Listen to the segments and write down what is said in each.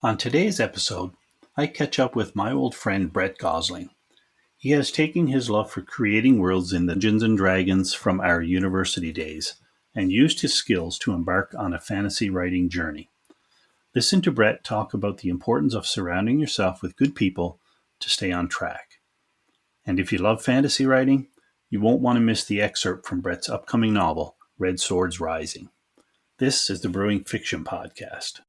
On today's episode, I catch up with my old friend Brett Gosling. He has taken his love for creating worlds in Dungeons and Dragons from our university days and used his skills to embark on a fantasy writing journey. Listen to Brett talk about the importance of surrounding yourself with good people to stay on track. And if you love fantasy writing, you won't want to miss the excerpt from Brett's upcoming novel, Redsword's Rising. This is the Brewing Fiction Podcast.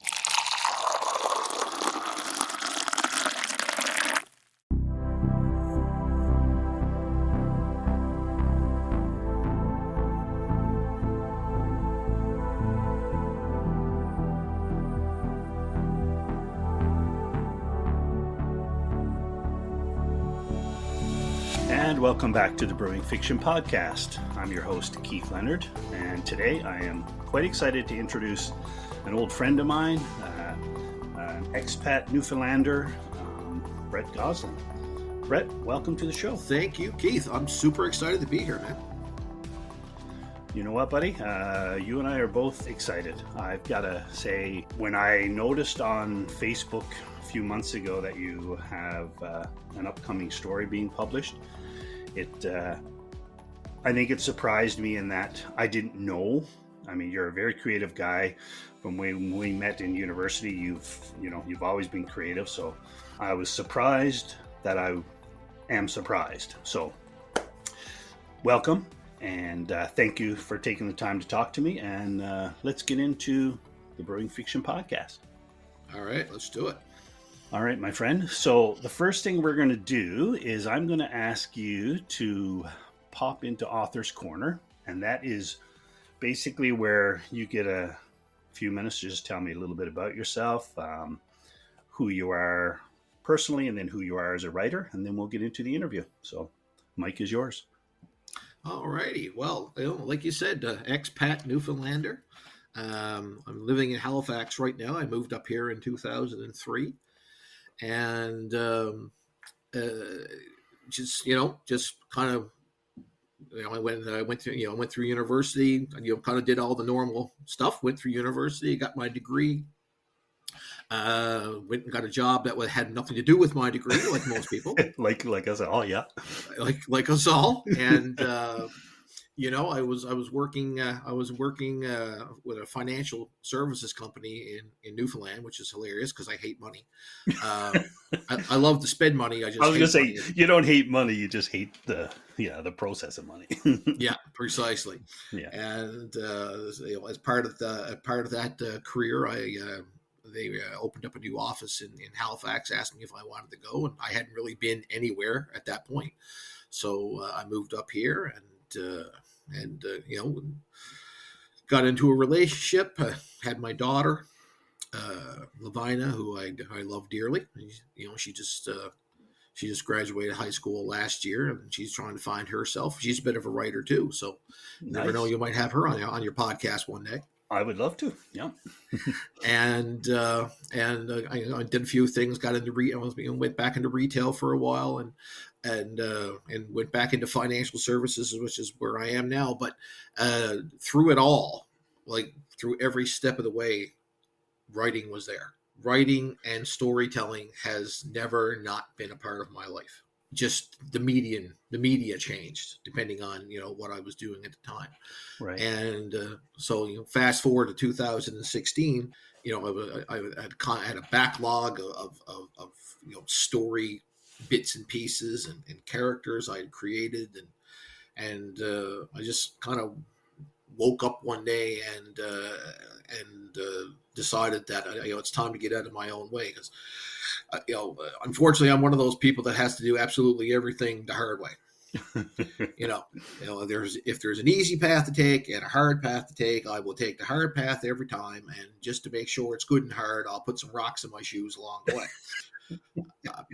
And welcome back to the Brewing Fiction Podcast. I'm your host, Keith Leonard, and today I am quite excited to introduce an old friend of mine, an expat Newfoundlander, Brett Gosling. Brett, welcome to the show. Thank you, Keith. I'm super excited to be here, man. You know what, buddy? You and I are both excited. I've got to say, when I noticed on Facebook a few months ago that you have an upcoming story being published, I think it surprised me in that I didn't know. I mean, you're a very creative guy. From when we met in university, you've always been creative. So I was surprised that I am surprised. So welcome, and thank you for taking the time to talk to me. And let's get into the Brewing Fiction Podcast. All right, let's do it. All right, my friend. So the first thing we're going to do is I'm going to ask you to pop into Author's Corner. And that is basically where you get a few minutes to just tell me a little bit about yourself, who you are personally, and then who you are as a writer. And then we'll get into the interview. So Mike is yours. All righty. Well, like you said, expat Newfoundlander. I'm living in Halifax right now. I moved up here in 2003. And just kind of, I went through university, and kind of did all the normal stuff. Went through university, got my degree. Went and got a job that had nothing to do with my degree, like most people, like us all, yeah, like us all. And I was working with a financial services company in Newfoundland, which is hilarious because I hate money. I love to spend money. I was going to say, you don't hate money, you just hate the process of money. Yeah, precisely. Yeah, and as part of that career, they opened up a new office in Halifax, asked me if I wanted to go, and I hadn't really been anywhere at that point, so I moved up here and got into a relationship. Had my daughter, Lavina, who I love dearly. She just graduated high school last year, and she's trying to find herself. She's a bit of a writer too, so you never know, you might have her on your podcast one day. I would love to. Yeah. and I did a few things. Got into went back into retail for a while, and went back into financial services, which is where I am now. But through it all, like through every step of the way, writing was there. Writing and storytelling has never not been a part of my life. Just the media changed depending on what I was doing at the time, right? And so fast forward to 2016, I had a backlog of story bits and pieces and characters I had created, and I just kind of woke up one day and decided that it's time to get out of my own way, because unfortunately I'm one of those people that has to do absolutely everything the hard way. If there's an easy path to take and a hard path to take, I will take the hard path every time, and just to make sure it's good and hard, I'll put some rocks in my shoes along the way.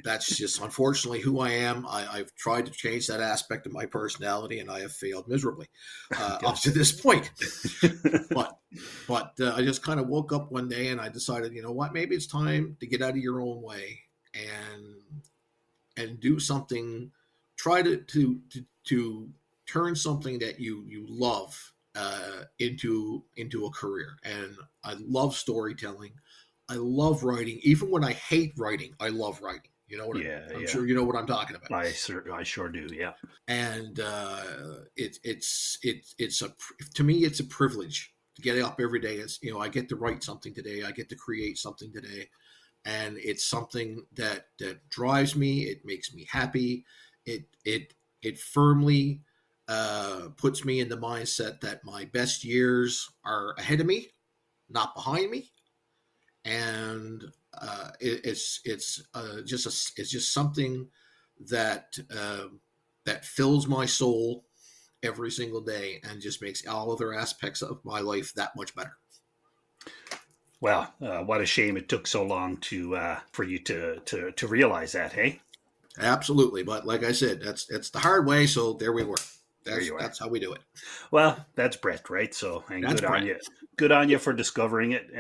That's just unfortunately who I am. I've tried to change that aspect of my personality, and I have failed miserably up to this point. But I just kind of woke up one day and I decided, maybe it's time to get out of your own way and do something. Try to turn something that you love into a career. And I love storytelling. I love writing. Even when I hate writing, I love writing. You know what Yeah, I'm yeah. sure you know what I'm talking about. I sure do. Yeah. And it's a to me it's a privilege to get up every day. It's, I get to write something today. I get to create something today, and it's something that drives me. It makes me happy. It firmly puts me in the mindset that my best years are ahead of me, not behind me. And it's just something that that fills my soul every single day and just makes all other aspects of my life that much better. Well, what a shame it took so long to for you to realize that. Hey, Absolutely, but like I said, that's the hard way. So there we were. there That's you are. that's how we do it. Well, that's Brett, right? So, and That's good on Brett. you. Good on you for discovering it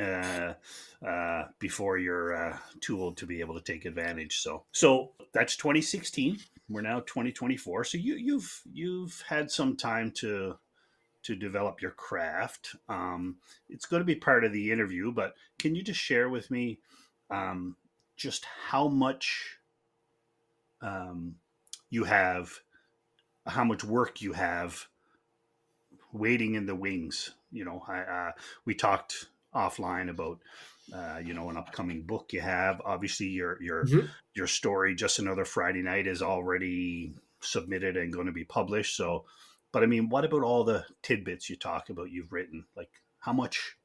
before you're too old to be able to take advantage. So that's 2016. We're now 2024. So you've had some time to develop your craft. It's going to be part of the interview, but can you just share with me um, just how much um, you have, how much work you have waiting in the wings? We talked offline about an upcoming book you have. Obviously, Mm-hmm. your story, Just Another Friday Night, is already submitted and going to be published. So, but I mean, what about all the tidbits you talk about you've written? Like, how much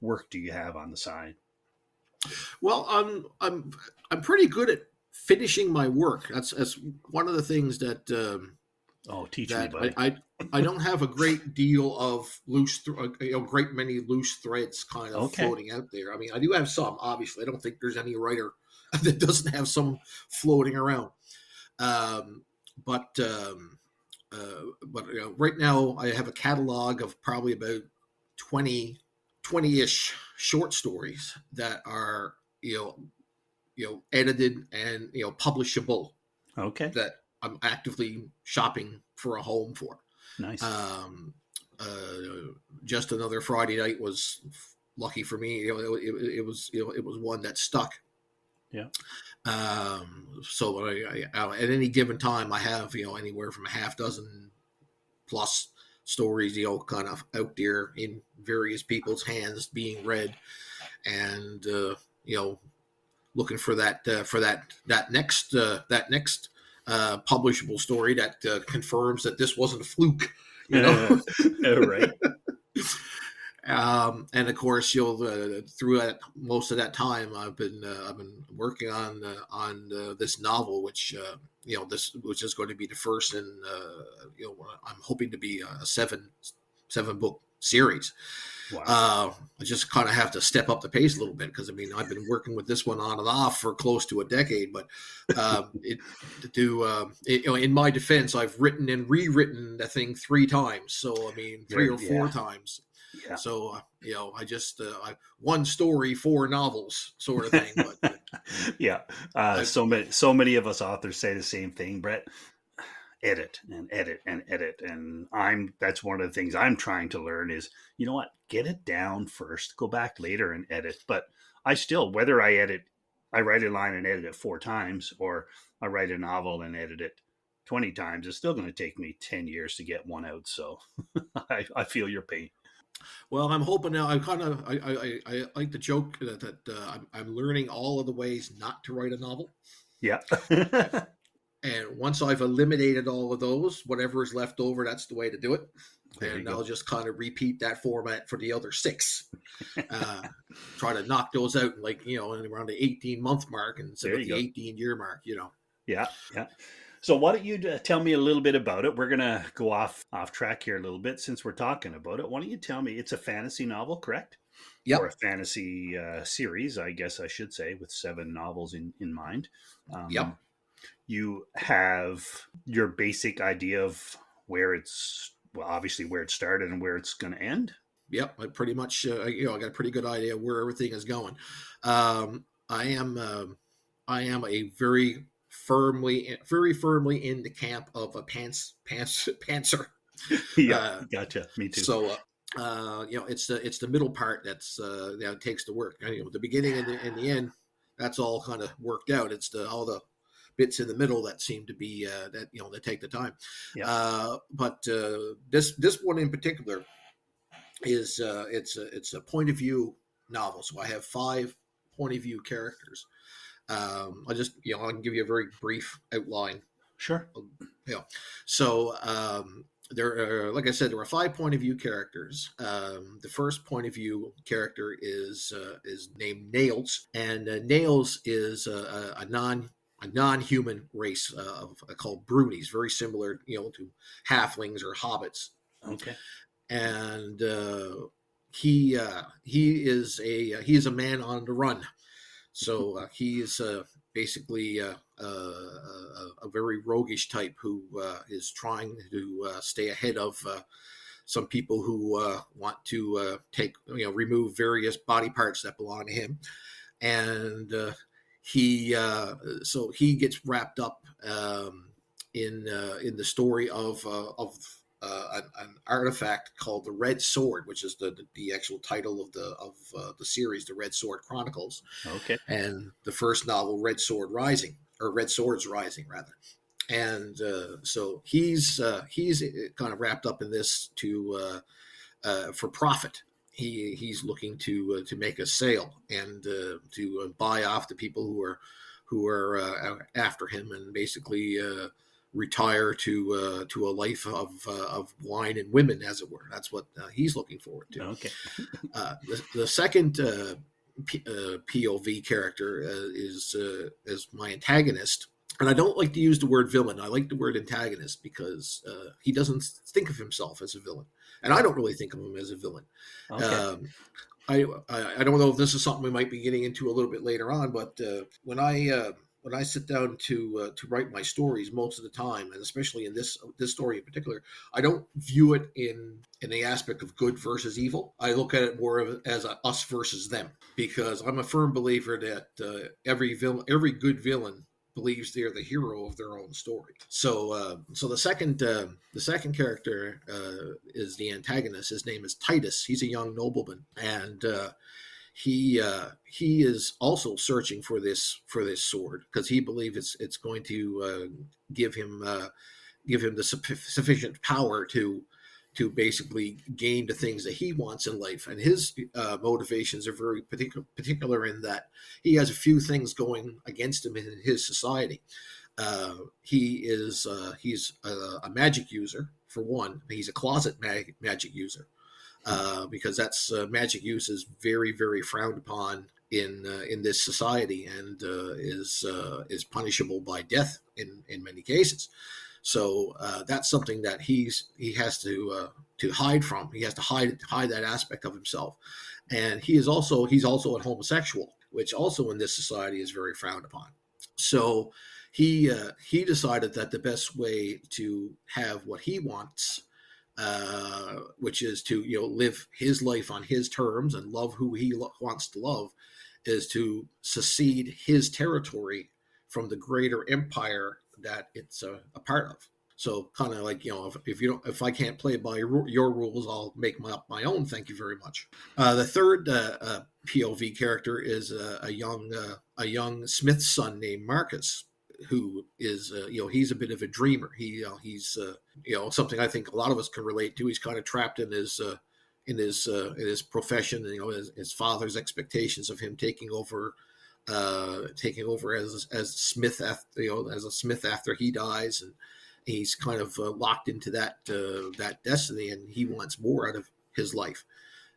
work do you have on the side? Well, I'm pretty good at finishing my work. That's one of the things Oh, teach me, that bud. I don't have a great deal of great many loose threads kind of Okay. floating out there. I mean, I do have some. Obviously, I don't think there's any writer that doesn't have some floating around. Um, but right now, I have a catalog of probably about 20 20-ish short stories that are edited and publishable, Okay. that I'm actively shopping for a home for. Nice. Um, uh, just Another Friday Night was lucky for me. It was one that stuck. Yeah. So at any given time, I have anywhere from a half dozen plus stories, kind of out there in various people's hands being read, and looking for that next publishable story that confirms that this wasn't a fluke, you know. Right. And of course, through most of that time, I've been working on this novel, which is going to be the first in I'm hoping to be a seven book series. Wow. I just kind of have to step up the pace a little bit, because I mean I've been working with this one on and off for close to a decade. But in my defense, I've written and rewritten the thing 3 times. So I mean, three There. or four Yeah. times. Yeah. So I just one story, 4 novels, sort of thing. But Yeah. I've So many of us authors say the same thing, Brett. Edit and edit and edit. And that's one of the things I'm trying to learn is, you know what, get it down first, go back later and edit. But I still, whether I write a line and edit it 4 times, or I write a novel and edit it 20 times, it's still going to take me 10 years to get one out. So I feel your pain. Well, I'm hoping now. I like the joke that I'm learning all of the ways not to write a novel. Yeah. And once I've eliminated all of those, whatever is left over, that's the way to do it. There you And I'll go. just kind of repeat that format for the other 6. Uh, Try to knock those out in around the 18-month mark instead There of you the go. 18-year mark. Yeah. Yeah. So why don't you tell me a little bit about it? We're gonna go off track here a little bit since we're talking about it. Why don't you tell me? It's a fantasy novel, correct? Or a Yep. fantasy series, I guess I should say, with 7 novels in mind. Yep. You have your basic idea of obviously where it started and where it's going to end. Yep. I pretty much, I got a pretty good idea where everything is going. Um, I am, I am a very firmly in the camp of a pantser. Yeah, Uh, gotcha. Me too. so it's the middle part that takes the work. The beginning and the end, that's all kind of worked out. It's all the bits in the middle that seem to be that take the time. Yeah. But this one in particular is it's a point of view novel. So I have 5 point of view characters. I can give you a very brief outline. Sure. Yeah. So there are, like I said, there are 5 point of view characters. The first point of view character is named Nails, and Nails is a non-human race called Brunies, very similar, to halflings or hobbits, Okay. and he is a man on the run. So he is basically a very roguish type who is trying to stay ahead of some people who want to remove various body parts that belong to him, and he gets wrapped up in the story of an artifact called the Red Sword, which is the actual title of the series, the Red Sword Chronicles, Okay. and the first novel, Red Sword Rising, or Red Swords Rising, rather. And so he's kind of wrapped up in this for profit. He's looking to make a sale and to buy off the people who are after him, and basically retire to a life of wine and women, as it were. That's what he's looking forward to. Okay. The second POV character is my antagonist. And I don't like to use the word villain. I like the word antagonist because he doesn't think of himself as a villain. And I don't really think of him as a villain. Okay. Um, I don't know if this is something we might be getting into a little bit later on, but when I sit down to write my stories, most of the time, and especially in this story in particular, I don't view it in the aspect of good versus evil. I look at it more as a us versus them, because I'm a firm believer that every good villain believes they're the hero of their own story. So the second character is the antagonist. His name is Titus. He's a young nobleman, and he is also searching for this sword, because he believes it's going to give him the sufficient power to basically gain the things that he wants in life. And his motivations are very particular in that he has a few things going against him in his society. He's a magic user, for one. He's a closet magic user, because that's magic use is very, very frowned upon in this society, and is punishable by death in many cases. So that's something that he has to hide from. He has to hide that aspect of himself, and he's also a homosexual, which also in this society is very frowned upon. So he decided that the best way to have what he wants, which is to live his life on his terms and love who he wants to love, is to secede his territory from the greater empire that it's a part of. So kind of like, if I can't play by your rules, I'll make up my own. Thank you very much. The third POV character is a young smith's son named Marcus, who is he's a bit of a dreamer. He's something I think a lot of us can relate to. He's kind of trapped in his profession, his father's expectations of him taking over as smith after as a smith after he dies, and he's kind of locked into that destiny, and he wants more out of his life.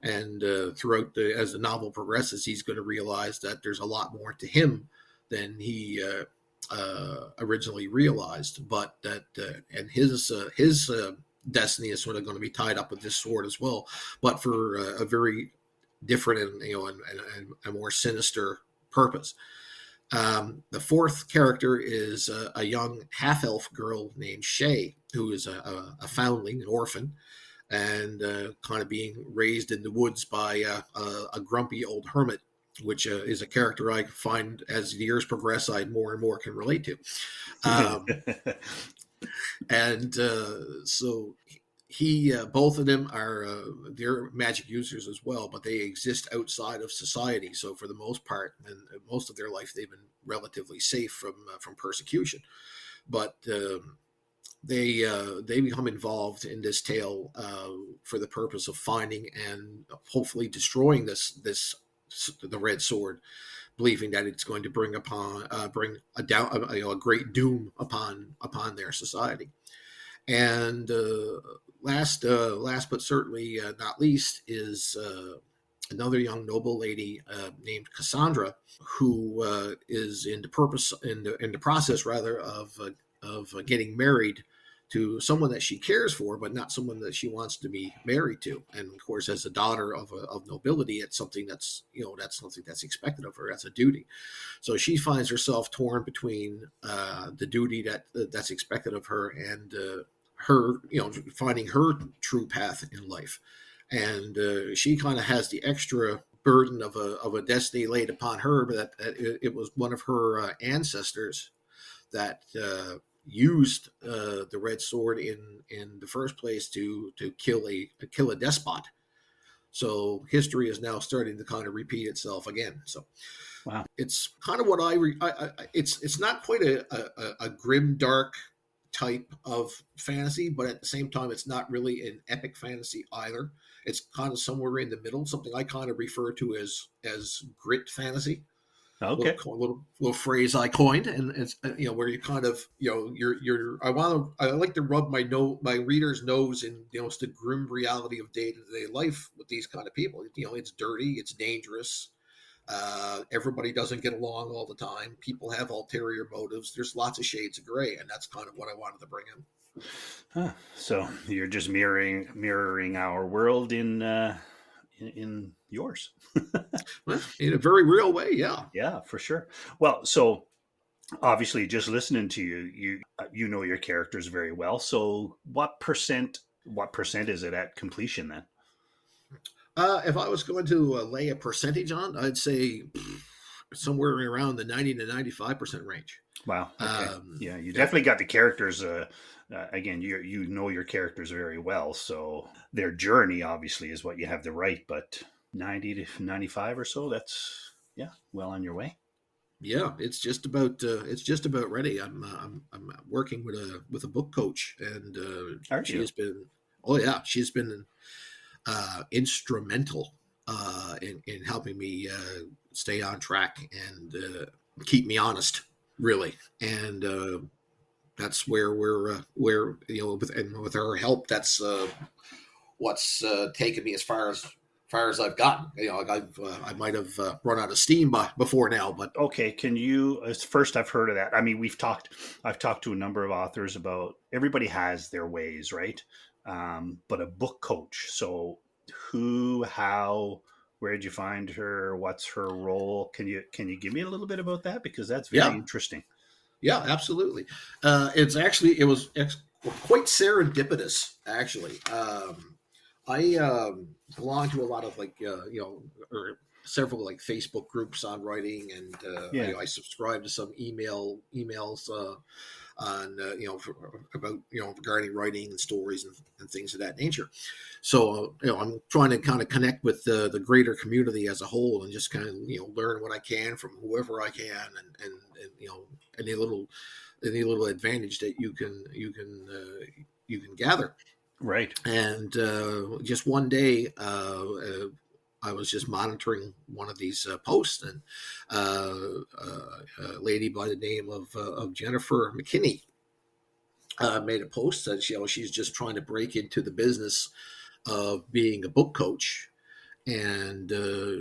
And throughout as the novel progresses, he's going to realize that there's a lot more to him than he originally realized, but that and his destiny is sort of going to be tied up with this sword as well, but for a very different and a more sinister purpose. The fourth character is a young half-elf girl named Shay, who is a foundling, an orphan, and kind of being raised in the woods by a grumpy old hermit, which is a character I find, as the years progress, I more and more can relate to. And so he both of them are they're magic users as well, but they exist outside of society. So for the most part, and most of their life, they've been relatively safe from persecution. But they become involved in this tale for the purpose of finding and hopefully destroying this the red sword, believing that it's going to bring a great doom upon their society. And last but certainly not least is another young noble lady named Cassandra, who is in the process rather of getting married to someone that she cares for, but not someone that she wants to be married to. And of course, as a daughter of nobility, it's something that's something that's expected of her as a duty. So she finds herself torn between the duty that's expected of her and her, finding her true path in life. And she kind of has the extra burden of a destiny laid upon her, but that it was one of her ancestors that used the red sword in the first place to kill a despot. So history is now starting to kind of repeat itself again. So Wow. it's kind of what it's not quite a grim dark type of fantasy, but at the same time it's not really an epic fantasy either. It's kind of somewhere in the middle, something I kind of refer to as grit fantasy. Okay. Little phrase I coined, and it's where you kind of I like to rub my reader's nose in it's the grim reality of day to day life with these kind of people. It's dirty, it's dangerous. Everybody doesn't get along all the time. People have ulterior motives. There's lots of shades of gray, and that's kind of what I wanted to bring in. Huh. So you're just mirroring our world in yours. Well, in a very real way, yeah. Yeah, for sure. Well, so obviously, just listening to you know your characters very well. So what percent is it at completion then? If I was going to lay a percentage on, I'd say somewhere around the 90 to 95% range. Wow. Okay. Yeah, you Yeah. definitely got the characters. Again, you know your characters very well, so their journey obviously is what you have to write. But 90 to 95 or so, that's yeah, well on your way. Yeah, it's just about ready. I'm working with a book coach, and Aren't she you? has been oh yeah, she's been instrumental in helping me stay on track and keep me honest, really. And that's where with her help, that's what's taken me as far as I've gotten. I might have run out of steam before now, but Okay, can you? First, I've heard of that. I mean, I've talked to a number of authors about. Everybody has their ways, right? But a book coach. So, who, how, where did you find her? What's her role? Can you give me a little bit about that because that's very yeah, interesting. yeah, absolutely. It was quite serendipitous, actually. I belong to a lot of or several like Facebook groups on writing, and Yeah, I subscribe to some emails on about regarding writing and stories and things of that nature. So I'm trying to kind of connect with the greater community as a whole, and just kind of learn what I can from whoever I can, and any little advantage that you can gather. right. And just one day, I was just monitoring one of these posts, and a lady by the name of Jennifer McKinney made a post that she's just trying to break into the business of being a book coach, and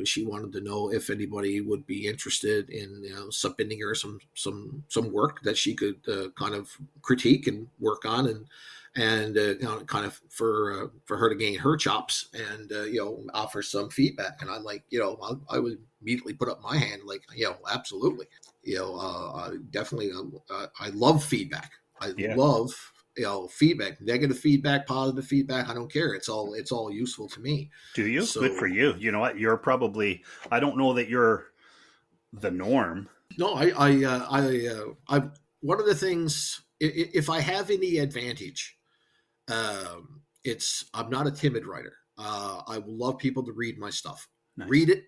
she wanted to know if anybody would be interested in submitting her some work that she could kind of critique and work on, and kind of for her to gain her chops, and offer some feedback. And I'm like, I would immediately put up my hand, like, absolutely, definitely. I love feedback. I Yeah. love feedback, negative feedback, positive feedback. I don't care. It's all useful to me. Do you? Good for So you. You know what? You're probably. I don't know that you're the norm. no, I one of the things, if I have any advantage, I'm not a timid writer. I will love people to read my stuff. Nice. Read it,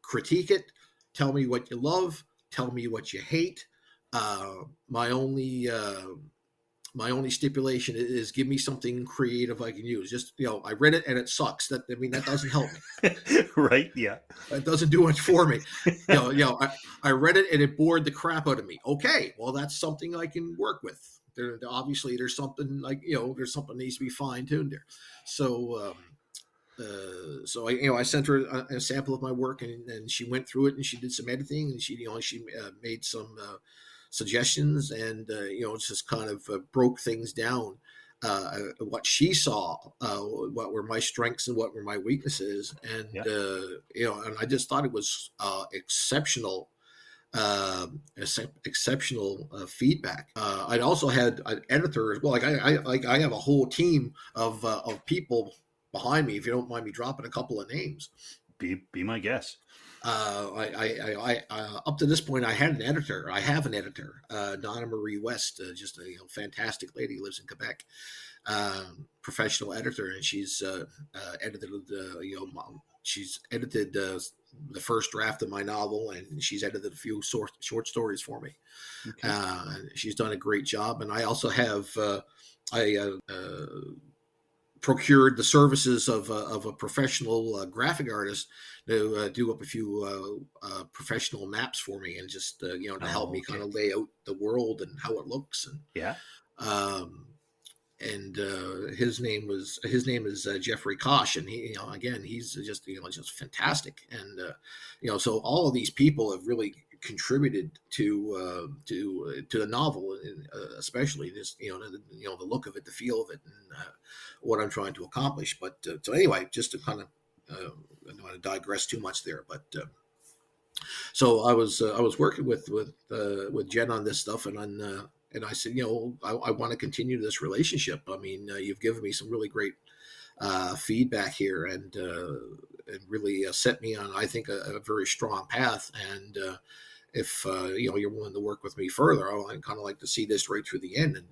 critique it, tell me what you love, tell me what you hate. Uh, my only my only stipulation is give me something creative I can use. Just, I read it and it sucks. That doesn't help me. Right. Yeah. It doesn't do much for me. I read it and it bored the crap out of me. Okay, well, that's something I can work with. Obviously there's something there's something that needs to be fine tuned there. So I sent her a sample of my work, and she went through it and she did some editing, and she made some suggestions, and just kind of broke things down. What she saw, what were my strengths and what were my weaknesses, and Yeah. and I just thought it was exceptional, exceptional feedback. I'd also had an editor as well. I have a whole team of people behind me. If you don't mind me dropping a couple of names, Be my guest. up to this point, I had an editor. I have an editor, Donna Marie West, just a fantastic lady, lives in Quebec, professional editor, and she's edited she's edited the first draft of my novel, and she's edited a few short stories for me. Okay. She's done a great job, and I also have I procured the services of a professional graphic artist to do up a few professional maps for me, and just to help me kind of lay out the world and how it looks. And Yeah. his name is Jeffrey Kosh, and he again, he's just fantastic. And so all of these people have really contributed to the novel, and especially this the look of it, the feel of it, and what I'm trying to accomplish. But so anyway, just to kind of I don't want to digress too much there, but so I was working with Jen on this stuff, and I said, I want to continue this relationship. I mean, you've given me some really great feedback here, and really set me on, I think, a very strong path. And if you're willing to work with me further, I'd kind of like to see this right through the end. And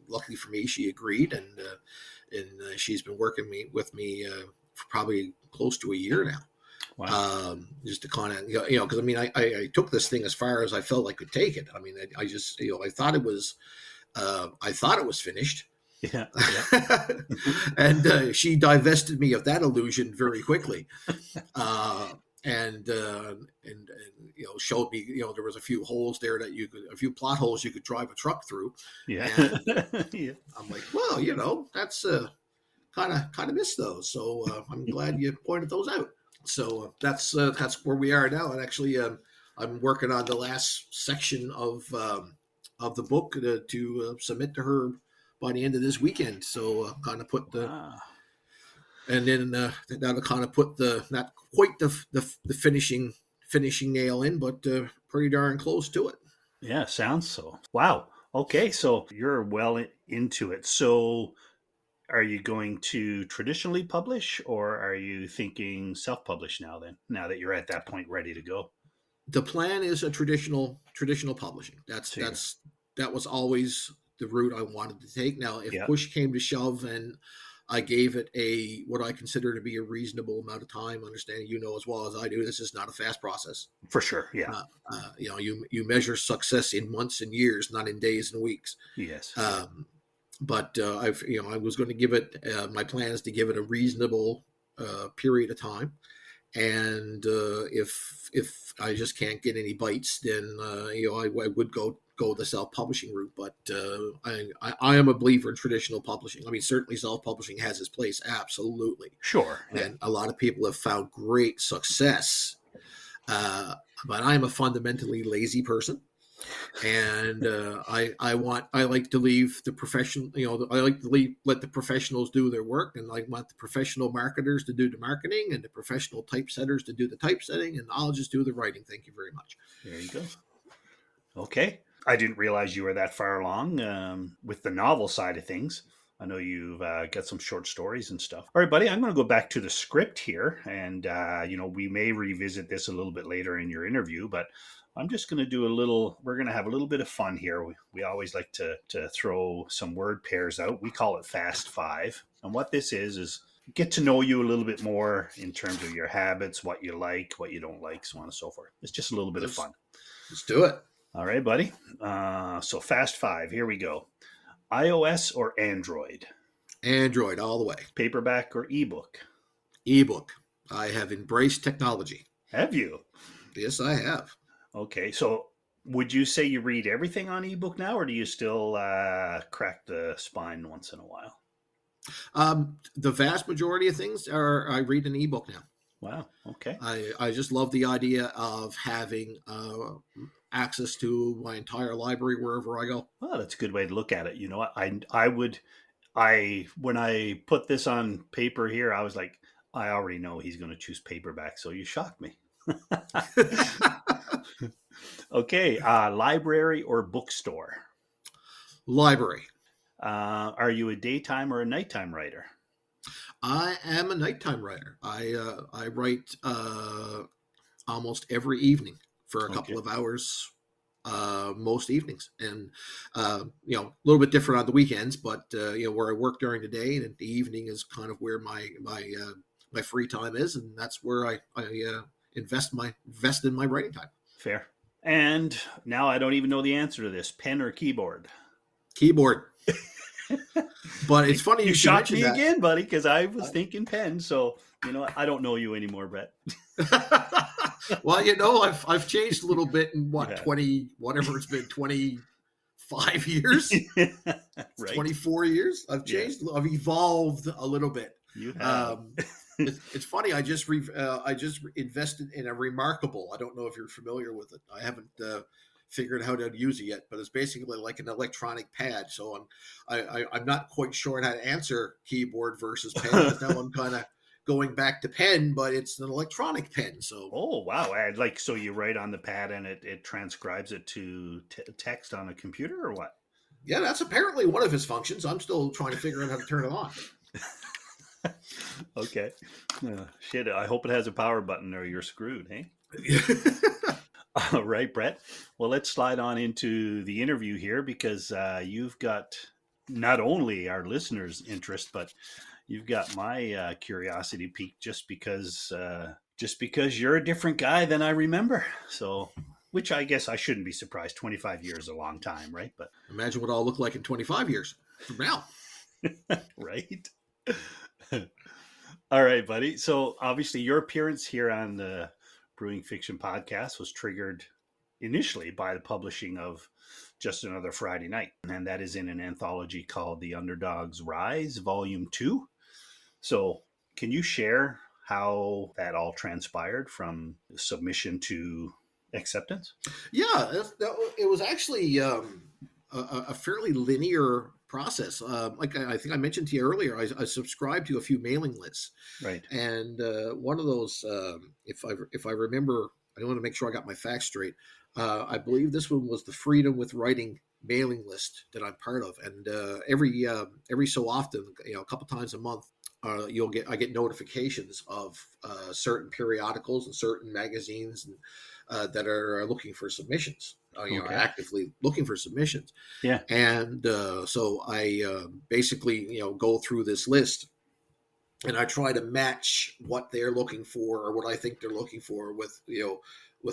luckily for me, she agreed, and she's been working with me for probably close to a year now. Wow. Just to kind of, because I mean, I took this thing as far as I felt I could take it. I mean, I just, I thought it was finished. Yeah. Yeah. And she divested me of that illusion very quickly. And showed me, there was a few holes there a few plot holes you could drive a truck through. Yeah. And Yeah. I'm like, well, that's kind of missed those. So I'm glad you pointed those out. So that's where we are now. And actually, I'm working on the last section of the book to submit to her by the end of this weekend. So kind of put the, Wow. and then that'll kind of put not quite the finishing nail in, but pretty darn close to it. Yeah. Sounds so. Wow. Okay. So you're well into it. So are you going to traditionally publish, or are you thinking self-publish now then, now that you're at that point ready to go? The plan is a traditional publishing. So you're, That was always the route I wanted to take. Now, if yeah, push came to shove and I gave it what I consider to be a reasonable amount of time, understanding as well as I do, this is not a fast process. for sure. Yeah. You measure success in months and years, not in days and weeks. Yes. But I was going to give it. My plan is to give it a reasonable period of time, and if I just can't get any bites, then I would go the self publishing route. But I am a believer in traditional publishing. I mean, certainly self publishing has its place, absolutely. Sure. Yeah. And a lot of people have found great success. But I am a fundamentally lazy person. And I like to leave the profession. I like to let the professionals do their work, and I want the professional marketers to do the marketing, and the professional typesetters to do the typesetting, and I'll just do the writing. Thank you very much. There you go. Okay. I didn't realize you were that far along with the novel side of things. I know you've got some short stories and stuff. All right, buddy, I'm going to go back to the script here. And, we may revisit this a little bit later in your interview, but I'm just going to we're going to have a little bit of fun here. We always like to throw some word pairs out. We call it Fast Five. And what this is get to know you a little bit more in terms of your habits, what you like, what you don't like, so on and so forth. It's just a little bit of Let's fun. let's do it. All right, buddy. So Fast Five, here we go. iOS or Android? Android all the way. Paperback or ebook? Ebook. I have embraced technology. Have you? Yes, I have. Okay, so would you say you read everything on ebook now, or do you still crack the spine once in a while? The vast majority of things are I read an ebook now. Wow. Okay. I just love the idea of having access to my entire library wherever I go. Well, that's a good way to look at it. You know what? I when I put this on paper here, I was like, I already know he's going to choose paperback. So you shocked me. Okay. Library or bookstore? Library. Are you a daytime or a nighttime writer? I am a nighttime writer. I write almost every evening for a couple of hours most evenings, and a little bit different on the weekends, but where I work during the day, and the evening is kind of where my free time is, and that's where I invest in my writing time. Fair. And now I don't even know the answer to this: pen or keyboard? Keyboard. But it's funny you should shocked mention me that. Again, buddy, because I was thinking pen. So you know, I don't know you anymore, Brett. Well, I've changed a little bit in 20, whatever it's been, 25 years, Right. 24 years. I've changed. Yeah. I've evolved a little bit. You have. It's funny. I just invested in a Remarkable. I don't know if you're familiar with it. I haven't figured out how to use it yet, but it's basically like an electronic pad. So I'm not quite sure how to answer keyboard versus pen, because now I'm kind of going back to pen, but it's an electronic pen. So wow, so you write on the pad and it transcribes it to text on a computer, or what? Yeah, that's apparently one of his functions. I'm still trying to figure out how to turn it on. Okay. Shit, I hope it has a power button or you're screwed, hey? All right, Brett. Well, let's slide on into the interview here, because you've got not only our listeners' interest, but you've got my curiosity piqued just because you're a different guy than I remember. So, which I guess I shouldn't be surprised. 25 years is a long time, right? But imagine what I'll look like in 25 years from now. Right? All right, buddy. So obviously your appearance here on the Brewing Fiction podcast was triggered initially by the publishing of Just Another Friday Night, and that is in an anthology called The Underdog's Rise, Volume 2. So can you share how that all transpired from submission to acceptance? Yeah, it was actually a fairly linear process. Like I think I mentioned to you earlier, I subscribed to a few mailing lists, right? And one of those, if I remember, I want to make sure I got my facts straight. I believe this one was the Freedom with Writing mailing list that I'm part of, and every so often, a couple times a month, I get notifications of certain periodicals and certain magazines that are looking for submissions. Actively looking for submissions. Yeah. And so I basically, go through this list, and I try to match what they're looking for, or what I think they're looking for, with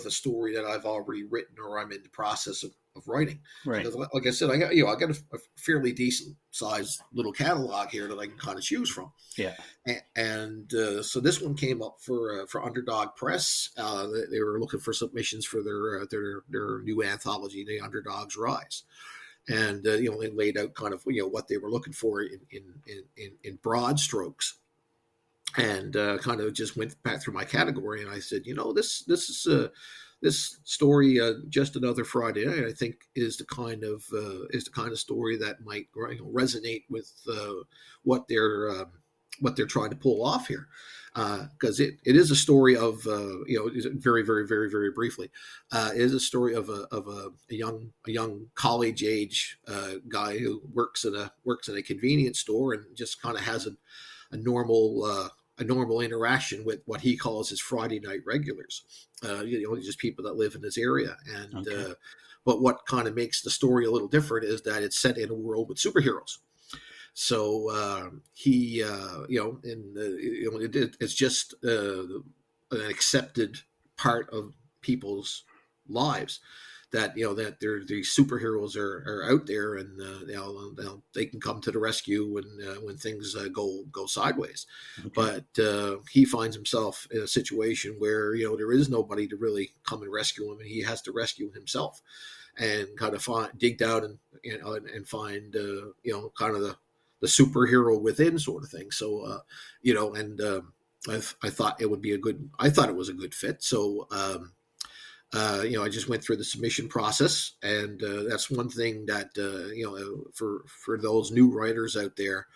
a story that I've already written or I'm in the process of writing. Right. Because, like I said, I got a fairly decent sized little catalog here that I can kind of choose from. Yeah. And so this one came up for Underdog Press. They were looking for submissions for their new anthology, The Underdog's Rise. And they laid out kind of what they were looking for in broad strokes, and kind of just went back through my category, and I said, this story, Just Another Friday Night, I think is the kind of story that might resonate with what they're trying to pull off here, because it is a story of very, very, very, very briefly, it is a story of a young college age guy who works in a convenience store, and just kind of has a normal a normal interaction with what he calls his Friday night regulars, just people that live in this area. And Okay. but what kind of makes the story a little different is that it's set in a world with superheroes. So he, it's just an accepted part of people's lives that that these superheroes are out there, and they can come to the rescue when things go sideways. Okay. But he finds himself in a situation where there is nobody to really come and rescue him, and he has to rescue himself, and kind of dig down and find kind of the superhero within, sort of thing. So and I thought it would be I thought it was a good fit. So I just went through the submission process, and that's one thing that for those new writers out there,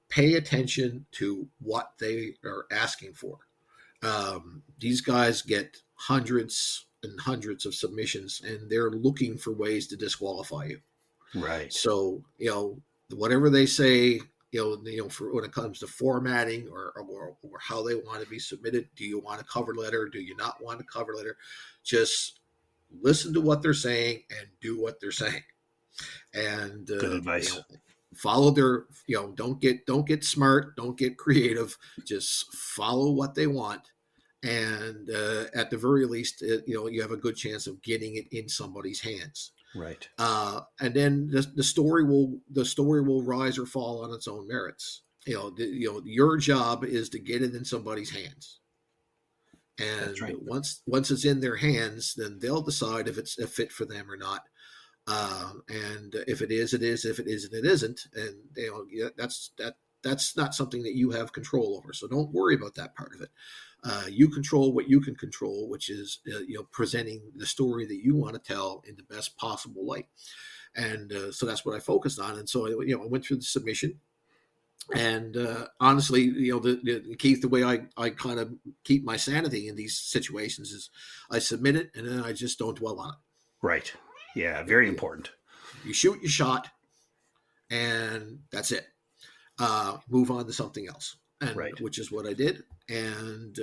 pay attention to what they are asking for. These guys get hundreds and hundreds of submissions, and they're looking for ways to disqualify you. Right. So whatever they say, for when it comes to formatting or how they want to be submitted, do you want a cover letter? Do you not want a cover letter? Just listen to what they're saying and do what they're saying, and Good advice. follow their. Don't get smart, don't get creative. Just follow what they want, and at the very least, you have a good chance of getting it in somebody's hands. Right. And then the story will rise or fall on its own merits. Your job is to get it in somebody's hands, That's and right. once it's in their hands, then they'll decide if it's a fit for them or not. And if it is, it is. If it isn't, it isn't. And that's not something that you have control over. So don't worry about that part of it. You control what you can control, which is presenting the story that you want to tell in the best possible light. And so that's what I focused on. And so I went through the submission. And honestly, Keith, the way I kind of keep my sanity in these situations is I submit it, and then I just don't dwell on it. Right. Yeah. Very You, important. you shoot your shot, and that's it. Move on to something else, and Right. which is what I did. And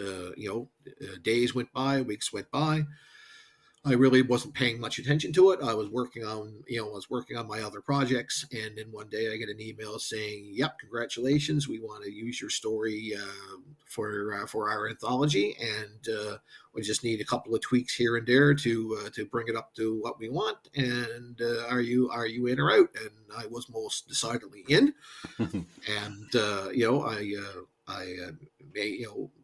days went by, weeks went by. I really wasn't paying much attention to it. I was working on my other projects, and then one day I get an email saying, "Yep, congratulations, we want to use your story for our anthology, and we just need a couple of tweaks here and there to bring it up to what we want. And are you in or out?" And I was most decidedly in, and I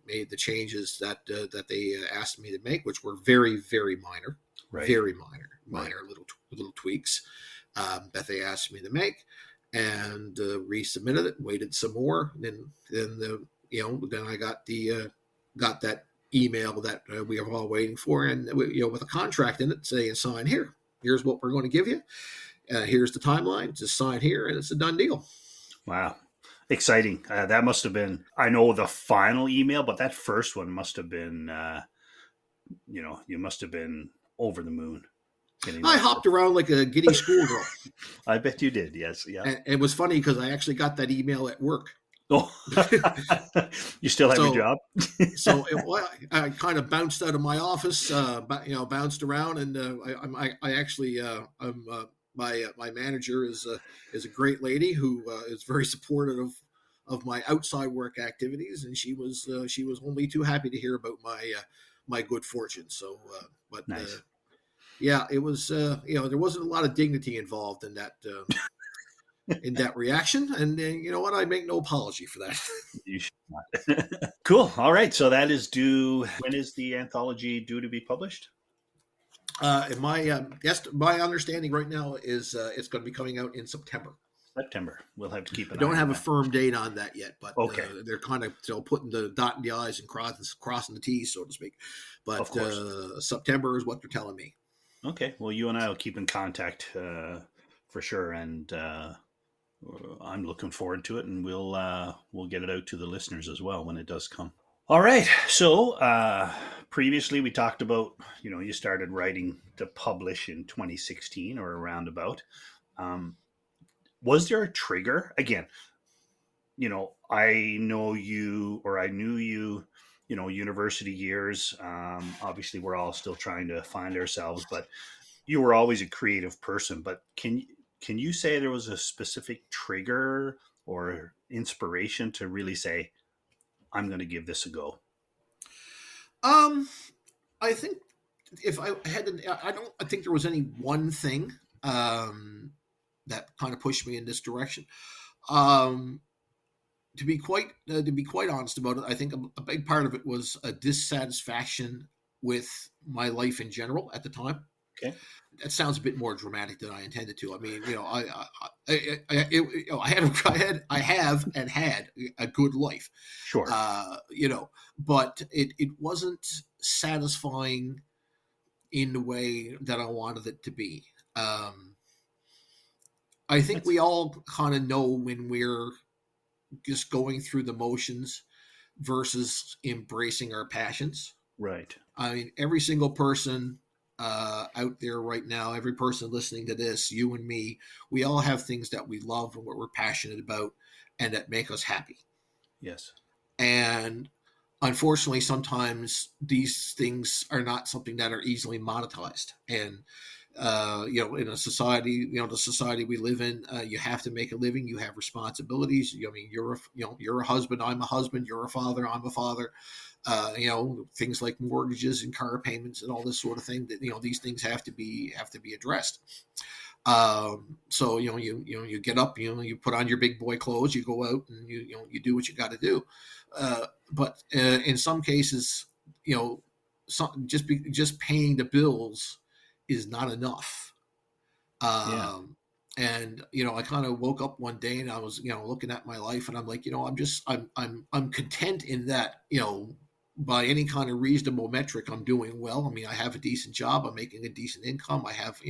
made the changes that they asked me to make, which were very, very minor, Right. very minor, Right. little tweaks that they asked me to make, and resubmitted it. Waited some more, and then I got that email that we are all waiting for, and with a contract in it saying, "Sign here. Here's what we're going to give you. Here's the timeline. Just sign here, and it's a done deal." Wow. Exciting. That must have been, I know the final email, but that first one must have been, you must have been over the moon getting I that. hopped around like a giddy schoolgirl. I bet you did. Yes. Yeah. And it was funny because I actually got that email at work. Oh, you still have your So job? I kind of bounced out of my office, bounced around, and I actually my manager is a great lady who is very supportive of my outside work activities, and she was only too happy to hear about my good fortune. So, but Nice. yeah, it was there wasn't a lot of dignity involved in that reaction, and you know what? I make no apology for that. You should not. Cool. All right. So that is due. When is the anthology due to be published? And my understanding right now is it's going to be coming out in September. September. We'll have to keep I an eye don't on have a that. firm date on that yet, but Okay. they're kind of putting the dotting the i's and crossing the t's, so to speak. But Of course. September is what they're telling me. Okay. Well, you and I will keep in contact for sure, and I'm looking forward to it, and we'll get it out to the listeners as well when it does come. All right. So previously we talked about you started writing to publish in 2016 or around about. Was there a trigger again? I know you, or I knew you, university years. Obviously, we're all still trying to find ourselves, but you were always a creative person. But can you say there was a specific trigger or inspiration to really say, I'm going to give this a go? Um, I think if I had to, I don't. I think there was any one thing that kind of pushed me in this direction. Um, to be quite honest about it, I think a big part of it was a dissatisfaction with my life in general at the time. Okay. That sounds a bit more dramatic than I intended to. I mean, I have and had a good life, Sure. but it wasn't satisfying in the way that I wanted it to be. I think That's we all kind of know when we're just going through the motions versus embracing our passions. right. I mean, every single person out there right now, every person listening to this, you and me, we all have things that we love and what we're passionate about and that make us happy. Yes. And unfortunately, sometimes these things are not something that are easily monetized. And in a society, the society we live in, you have to make a living. You have responsibilities. I mean, you're a husband. I'm a husband. You're a father. I'm a father. Things like mortgages and car payments and all this sort of thing. That these things have to be addressed. So you get up, you put on your big boy clothes, you go out and you do what you got to do. But in some cases, just paying the bills is not enough. Yeah. And I kind of woke up one day and I was looking at my life and I'm like, I'm content in that by any kind of reasonable metric I'm doing well. I mean, I have a decent job, I'm making a decent income, I have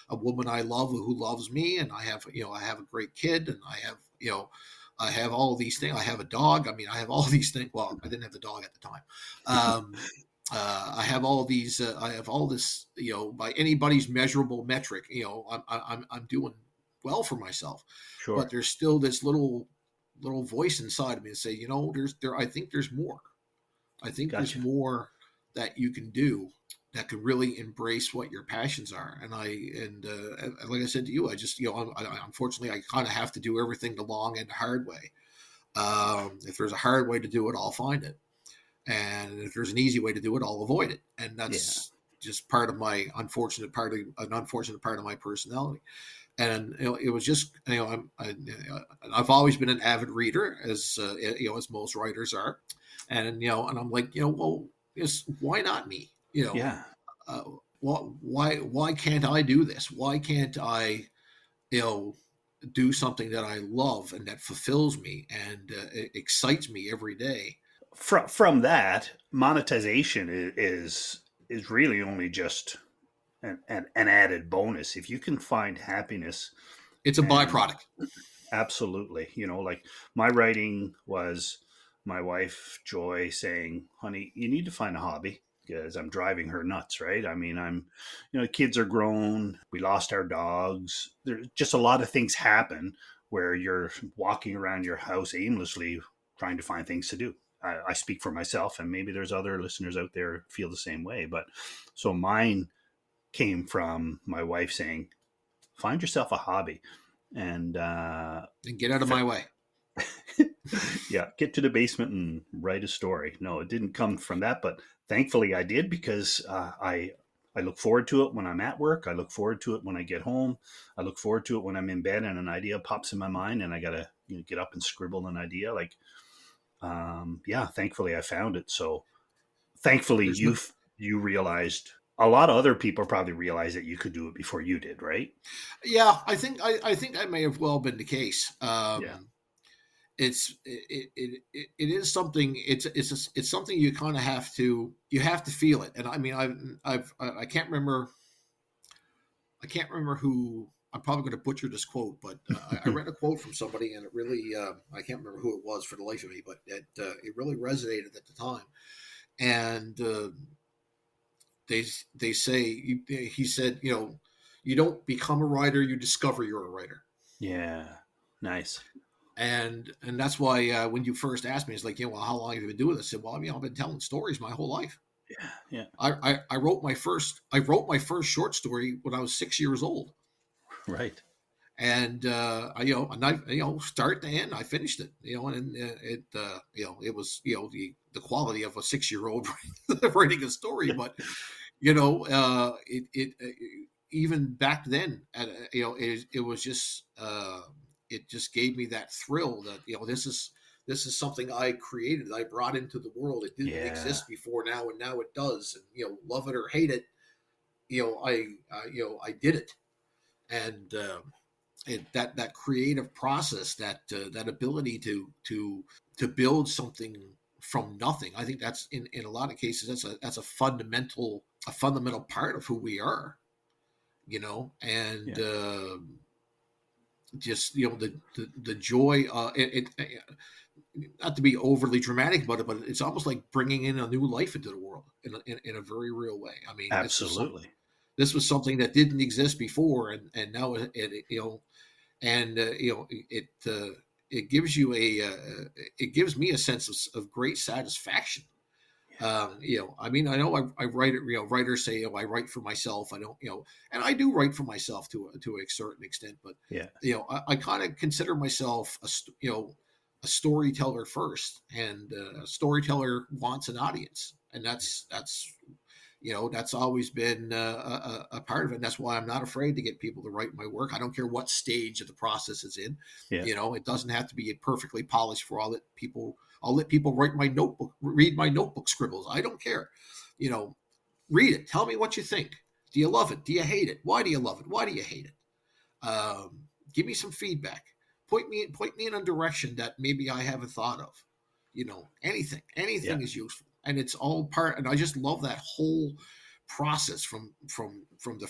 a woman I love who loves me, and I have a great kid, and I have all these things. I have a dog. I mean, I have all these things. Well, I didn't have the dog at the time. I have all these. I have all this. By anybody's measurable metric, I'm doing well for myself. But Sure. there's still this little voice inside of me that say, I think there's more. I think there's Gotcha. more that you can do that could really embrace what your passions are. And like I said to you, I just unfortunately I kind of have to do everything the long and hard way. If there's a hard way to do it, I'll find it, and if there's an easy way to do it, I'll avoid it. And Yeah. that's just part of my unfortunate part of my personality. And it was just I've always been an avid reader, as most writers are, and I'm like, well, why not me? Yeah. Uh, why can't I do this? Why can't I you know do something that I love and that fulfills me and it excites me every day? From that, monetization is really only just an added bonus. If you can find happiness, It's a and byproduct. absolutely, like my writing was my wife Joy saying, "Honey, you need to find a hobby." Because I'm driving her nuts, right? I mean, kids are grown. We lost our dogs. There's just a lot of things happen where you're walking around your house aimlessly trying to find things to do. I speak for myself, and maybe there's other listeners out there who feel the same way. But so mine came from my wife saying, "Find yourself a hobby," and And get out of my way. yeah, get to the basement and write a story. No, it didn't come from that, but thankfully I did because I look forward to it when I'm at work. I look forward to it when I get home. I look forward to it when I'm in bed and an idea pops in my mind and I gotta get up and scribble an idea. Like, yeah, thankfully I found it. So thankfully There's no, you realized a lot of other people probably realized that you could do it before you did, right? yeah, I think that may have well been the case. Yeah. It is something. It's something you have to feel it. And I mean, I can't remember. I can't remember who. I'm probably going to butcher this quote, but I read a quote from somebody, and it really I can't remember who it was for the life of me, but it really resonated at the time. And they they say he said, you don't become a writer, you discover you're a writer. Yeah. Nice. And that's why when you first asked me, it's like, well, how long have you been doing this? I said, well, I mean, I've been telling stories my whole life. Yeah. Yeah. I wrote my first short story when I was 6 years old, Right. and start to end, I finished it. It was the quality of a 6 year old writing a story, but even back then, it was just it just gave me that thrill that this is something I created, I brought into the world. It didn't Yeah. exist before now, and now it does. And love it or hate it, I did it. And that creative process, that ability to build something from nothing. I think that's in a lot of cases that's a fundamental part of who we are. And Yeah. just the joy. Not to be overly dramatic about it, but it's almost like bringing in a new life into the world in a very real way. I mean, Absolutely. this was something that didn't exist before, and now it gives you it gives me a sense of great satisfaction. I mean, I know I write it. Writers say, I write for myself. I don't, and I do write for myself to a certain extent. But Yeah. I kind of consider myself a storyteller first, and a storyteller wants an audience, and that's always been a part of it. And that's why I'm not afraid to get people to write my work. I don't care what stage of the process it's in. Yeah. It doesn't have to be perfectly polished for all that people. I'll let people read my notebook scribbles. I don't care. Read it. Tell me what you think. Do you love it? Do you hate it? Why do you love it? Why do you hate it? Give me some feedback. Point me in a direction that maybe I haven't thought of. Anything Yeah. is useful, and it's all part. And I just love that whole process from the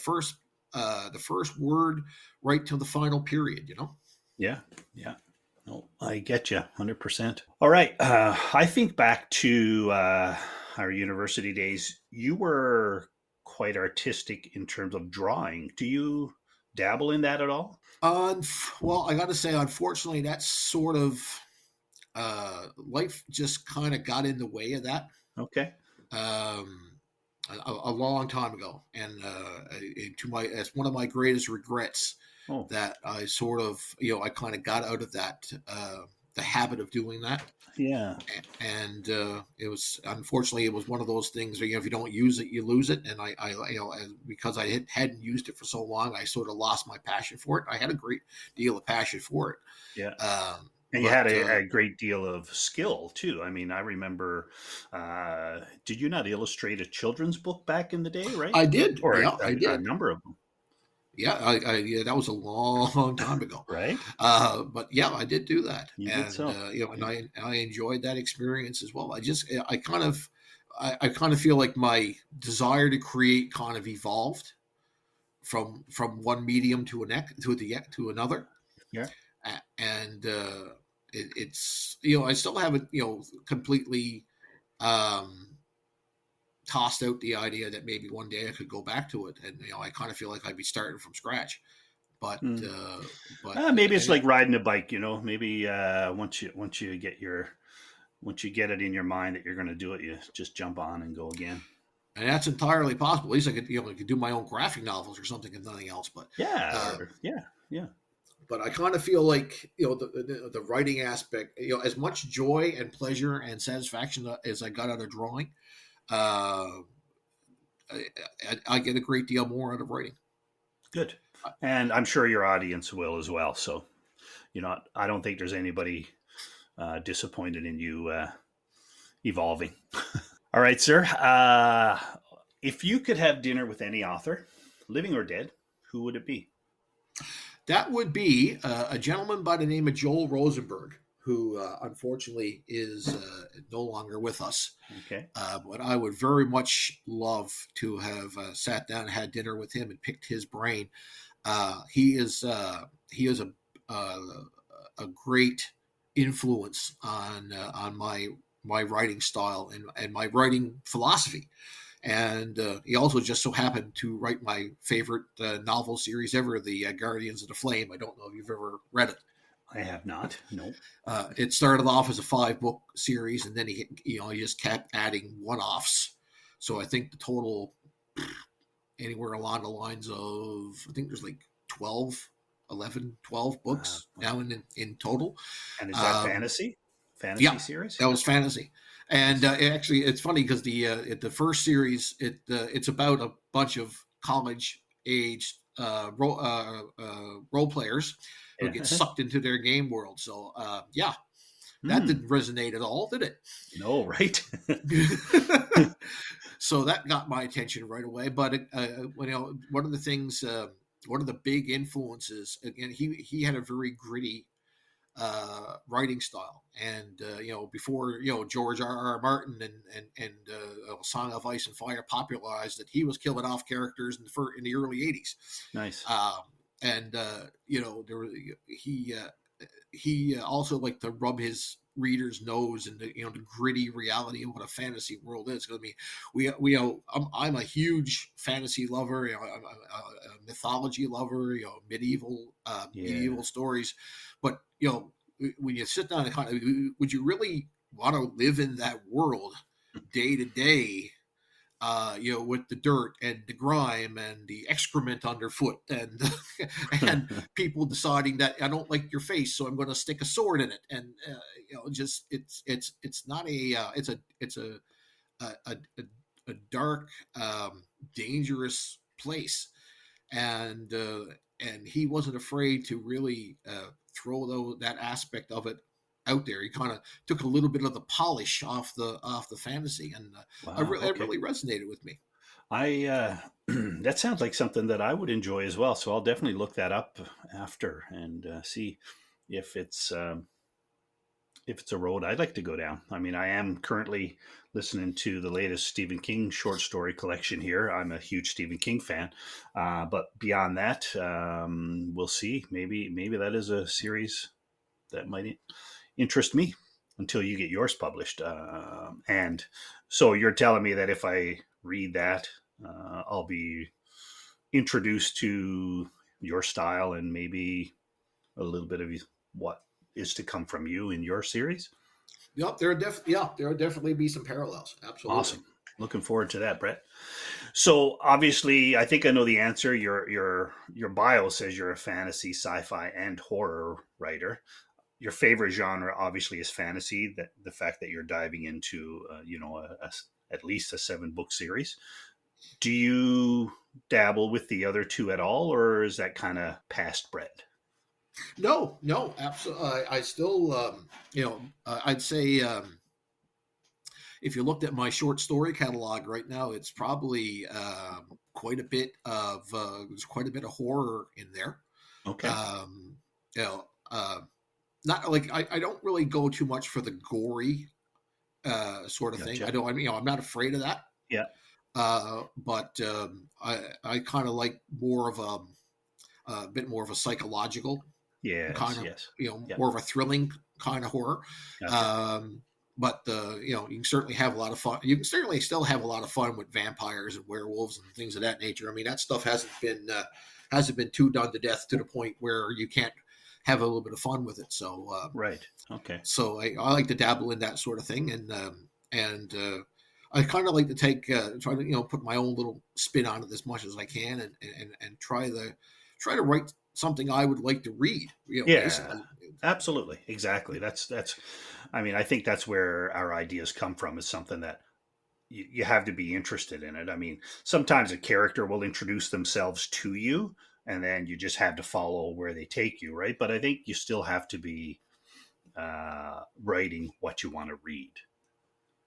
first word right to the final period. Yeah. Yeah. No, I get you 100%. All right. I think back to our university days. You were quite artistic in terms of drawing. Do you dabble in that at all? Well, I got to say, unfortunately, that sort of life just kind of got in the way of that. Okay. Um, a long time ago, and that's one of my greatest regrets, Oh, that I sort of I kind of got out of that the habit of doing that. yeah. And it was one of those things where if you don't use it, you lose it. And because I hadn't used it for so long, I sort of lost my passion for it. I had a great deal of passion for Yeah. it. And you had But a great deal of skill too. I mean, I remember, did you not illustrate a children's book back in the day, right? I did. Or Yeah, I a did. number of them, Yeah, that was a long time ago. right? But yeah, I did do that, You did and so. and Yeah. I enjoyed that experience as well. I kind of feel like my desire to create kind of evolved from one medium to another, Yeah. and it's I still haven't completely um, tossed out the idea that maybe one day I could go back to it, and I kind of feel like I'd be starting from scratch. But Hmm. but Maybe it's and like riding a bike, Maybe once you get it in your mind that you're going to do it, you just jump on and go again. that's entirely possible. At least I could do my own graphic novels or something, if nothing else. Yeah, Uh, or yeah, yeah, but I kind of feel like the writing aspect, as much joy and pleasure and satisfaction as I got out of drawing, uh, I get a great deal more out of writing. good. And I'm sure your audience will as well. So I don't think there's anybody disappointed in you evolving. All right, sir. If you could have dinner with any author, living or dead, who would it be? That would be a gentleman by the name of Joel Rosenberg, who unfortunately is no longer with us. Okay. But I would very much love to have sat down and had dinner with him and picked his brain. He is uh, a great influence on my writing style and my writing philosophy. And he also just so happened to write my favorite novel series ever, The Guardians of the Flame. I don't know if you've ever read it. I have not. No. It started off as a 5 book series, and then he just kept adding one offs. So I think the total anywhere along the lines of, I think there's like 12, 11, 12 books now in total. And is that Um, fantasy? Fantasy yeah, series? that was fantasy. And Nice. actually, it's funny because the first series it's about a bunch of college aged role players who get Yeah. sucked into their game world. So yeah, that Hmm. didn't resonate at all, did No, right? it? So that got my attention right away. But one of the things, one of the big influences, again, he had a very gritty writing style, and before George R. Martin and Song of Ice and Fire popularized it, he was killing off characters in the early '80s, Nice. um, and he also liked to rub his readers' nose in the gritty reality of what a fantasy world is. 'Cause, I mean, I'm a huge fantasy lover, I'm a mythology lover, Yeah. medieval stories, but when you sit down and kind of, would you really want to live in that world day to day? With the dirt and the grime and the excrement underfoot, and and people deciding that I don't like your face, so I'm going to stick a sword in it, and just it's not a a, a dark, dangerous place, and he wasn't afraid to really that aspect of it out there. He kind of took a little bit of the polish off the fantasy, and Wow. it Okay. really resonated with me. I that sounds like something that I would enjoy as well. So I'll definitely look that up after and see if it's if it's a road I'd like to go down. I mean, I am currently listening to the latest Stephen King short story collection here. I'm a huge Stephen King fan, but beyond that, we'll see. Maybe that is a series that might interest me until you get yours published. And so you're telling me that if I read that, I'll be introduced to your style and maybe a little bit of what is to come from you in your series. Yep, there will definitely be some parallels. Absolutely. Awesome. Looking forward to that, Brett. So obviously, I think I know the answer. Your bio says you're a fantasy, sci-fi, and horror writer. Your favorite genre obviously is fantasy. That the fact that you're diving into at least a 7 book series. Do you dabble with the other two at all, or is that kind of past Brett? No, no, absolutely. I still, I'd say, if you looked at my short story catalog right now, it's probably quite a bit of there's quite a bit of horror in there. Okay, Um, you know, not like I don't really go too much for the gory sort of thing. I gotcha. don't. I mean, I'm not afraid of that. Yeah. But I kind of like more of a bit more of a psychological kind Yes. of, Yes. Yeah. more of a thrilling kind of horror. Gotcha. Um, but you can certainly have a lot of fun. You can certainly still have a lot of fun with vampires and werewolves and things of that nature. I mean, that stuff hasn't been too done to death to the point where you can't have a little bit of fun with it. So Right. Okay. I like to dabble in that sort of thing, and I kind of like to try to put my own little spin on it as much as I can, and try to write something I would like to read. Yeah. Basically. Absolutely. Exactly. That's. I mean, I think that's where our ideas come from. Is something that you have to be interested in it. I mean, sometimes a character will introduce themselves to you, and then you just have to follow where they take you, right? But I think you still have to be writing what you want to read.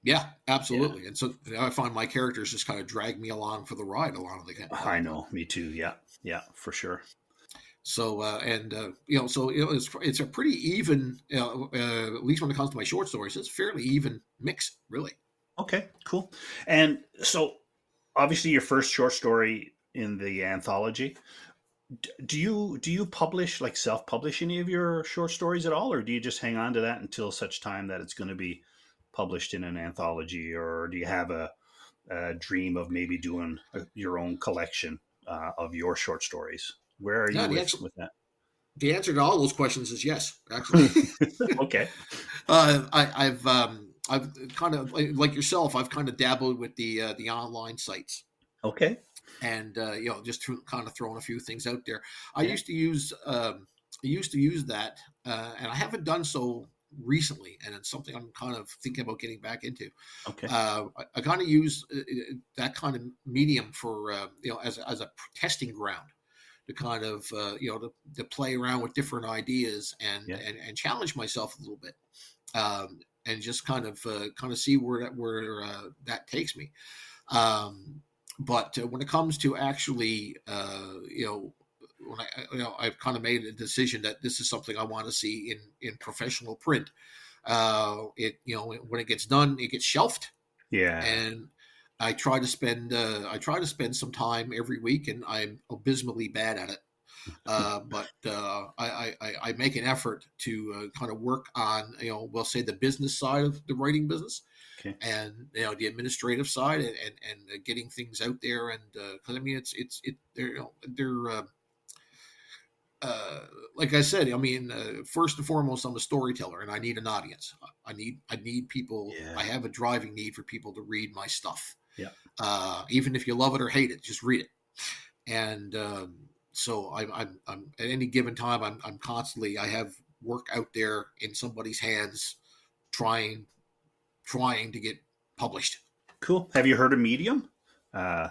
Yeah, Yeah, absolutely. And so I find my characters just kind of drag me along for the ride a lot of I the time. know. Me too. Yeah, yeah, for sure. So it's a pretty even, at least when it comes to my short stories, it's a fairly even mix, really. Okay, cool. And so, obviously, your first short story in the anthology. Do you publish like self publish any of your short stories at all, or do you just hang on to that until such time that it's going to be published in an anthology, or do you have a dream of maybe doing your own collection of your short stories? Where are you Yeah, the with answer with that? The answer to all those questions is yes, actually. Okay. I've kind of like yourself. I've kind of dabbled with the online sites, Okay. and just kind of throwing a few things out there. I Yeah. used to use that, and I haven't done so recently, and it's something I'm kind of thinking about getting back into. Okay. I kind of use that kind of medium for as a testing ground to kind of to play around with different ideas and Yeah. and challenge myself a little bit, and just kind of see where that takes me. But when it comes to actually, when I've kind of made a decision that this is something I want to see in professional print. It when it gets done, it gets shelved, Yeah. and I try to spend some time every week, and I'm abysmally bad at it. But I make an effort to kind of work on, we'll say, the business side of the writing business, Okay. and the administrative side, and getting things out there. And because I mean, it's they're like I said, I mean, first and foremost, I'm a storyteller, and I need an audience. I need people. I Yeah. have a driving need for people to read my stuff. Yeah. Even if you love it or hate it, just read it. And so I'm at any given time, I'm constantly, I have work out there in somebody's hands, trying trying to get published. Cool. Have you heard of Medium? I've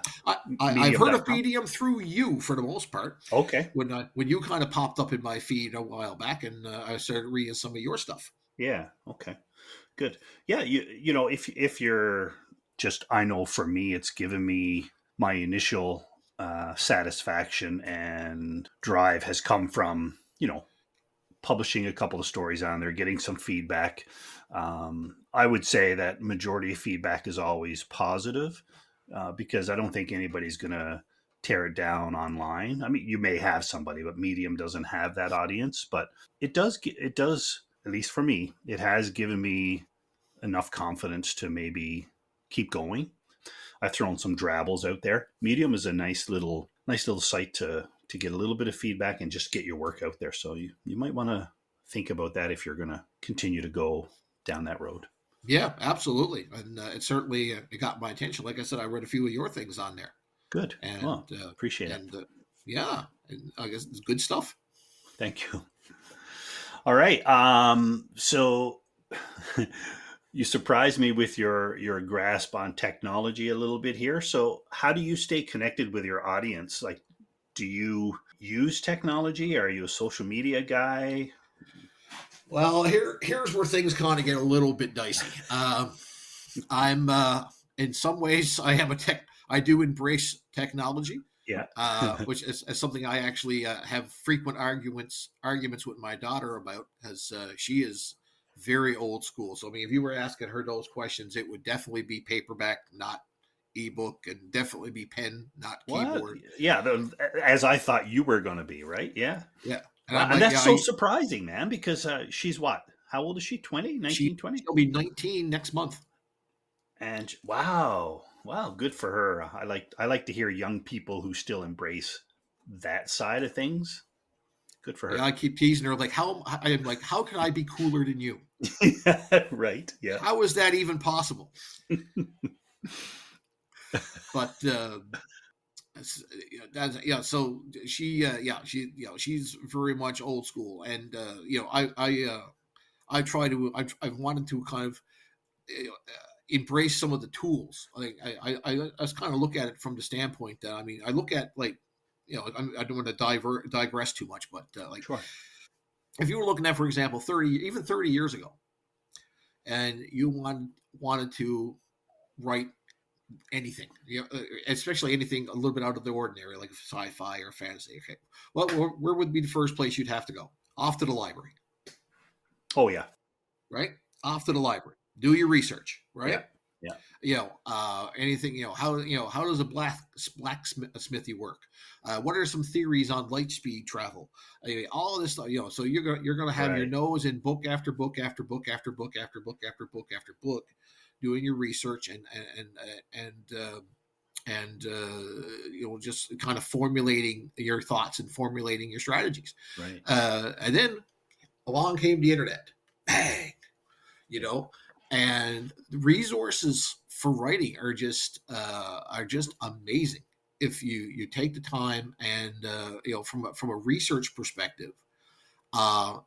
heard of Medium.com. Medium through you for the most part. Okay. When you kind of popped up in my feed a while back, and I started reading some of your stuff. Yeah. Okay. Good. Yeah. You know, if you're just, I know for me, it's given me my initial satisfaction and drive has come from, publishing a couple of stories on there, getting some feedback. I would say that majority of feedback is always positive, because I don't think anybody's going to tear it down online. I mean, you may have somebody, but Medium doesn't have that audience. But it does, at least for me, it has given me enough confidence to maybe keep going. I've thrown some drabbles out there. Medium is a nice little site to get a little bit of feedback and just get your work out there. So you might want to think about that if you're going to continue to go down that road. Yeah, absolutely, and it certainly it got my attention. Like I said, I read a few of your things on there, Good. and Well, appreciate it. yeah, and I guess it's good stuff. Thank you. All right. So you surprised me with your grasp on technology a little bit here. So how do you stay connected with your audience? Like, do you use technology? Are you a social media guy? Well, here's where things kind of get a little bit dicey. I'm in some ways I am a tech. I do embrace technology, Yeah. which is something I actually have frequent arguments with my daughter about, as she is very old school. So I mean, if you were asking her those questions, it would definitely be paperback, not ebook, and definitely be pen, not What? keyboard. Yeah, as I thought you were going to be, right? Yeah. Yeah, and Wow. I'm And like, that's yeah, so surprising, man, because she's what? How old is she? 20, she 19, 20? she'll be 19 next month. And wow. Wow, good for her. I like to hear young people who still embrace that side of things. Good for Yeah, her. I keep teasing her, like, how can I be cooler than you? Right. Yeah. How is that even possible? But so she's very much old school, and I try to I've wanted to kind of embrace some of the tools. Like I just kind of look at it from the standpoint that, I mean, I look at, like, I don't want to digress too much, but like, Sure. if you were looking at, for example, 30 years ago, and you wanted to write anything, especially anything a little bit out of the ordinary, like sci-fi or fantasy. Okay, well, where would be the first place you'd have to go? Off to the library, Oh yeah. right? Off to the library. Do your research, Yeah. right? Yeah. Anything, how does a blacksmithy work? What are some theories on light speed travel? All of this stuff, so you're gonna have your Right. nose in book after book after book after book after book after book after book, doing your research, and and just kind of formulating your thoughts and formulating your strategies. Right. And then along came the internet, bang, you Yeah. know, and the resources for writing are just amazing if you take the time and from a research perspective. I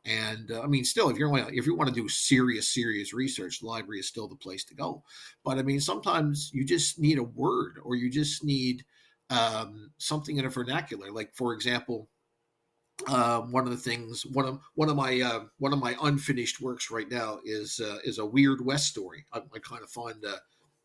mean, still, if you want to do serious research, the library is still the place to go. But I mean, sometimes you just need a word, or you just need something in a vernacular. Like, for example, one of the things, one of my unfinished works right now is a Weird West story. I kind of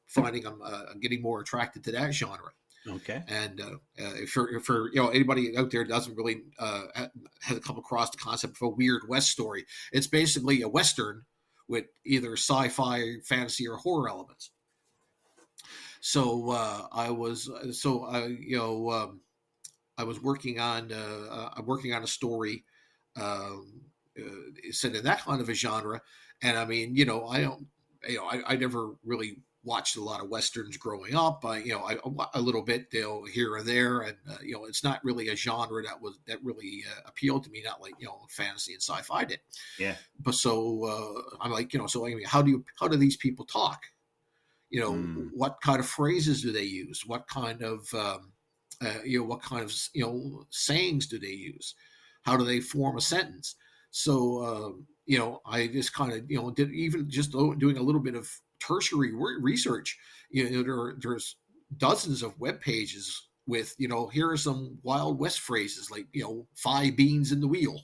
finding I'm getting more attracted to that genre. Okay. And if anybody out there doesn't really has come across the concept of a Weird West story, it's basically a western with either sci-fi, fantasy, or horror elements. So I was working on a story set in that kind of a genre, and I mean, I don't, I never really watched a lot of westerns growing up. A little bit, here and there, and it's not really a genre that really appealed to me. Not like fantasy and sci-fi did. Yeah. But so I'm like, so I mean, how do these people talk? Mm. What kind of phrases do they use? What kind of sayings do they use? How do they form a sentence? So I just kind of did, even just doing a little bit of tertiary research. There's dozens of web pages with here are some Wild West phrases like 5 beans in the wheel.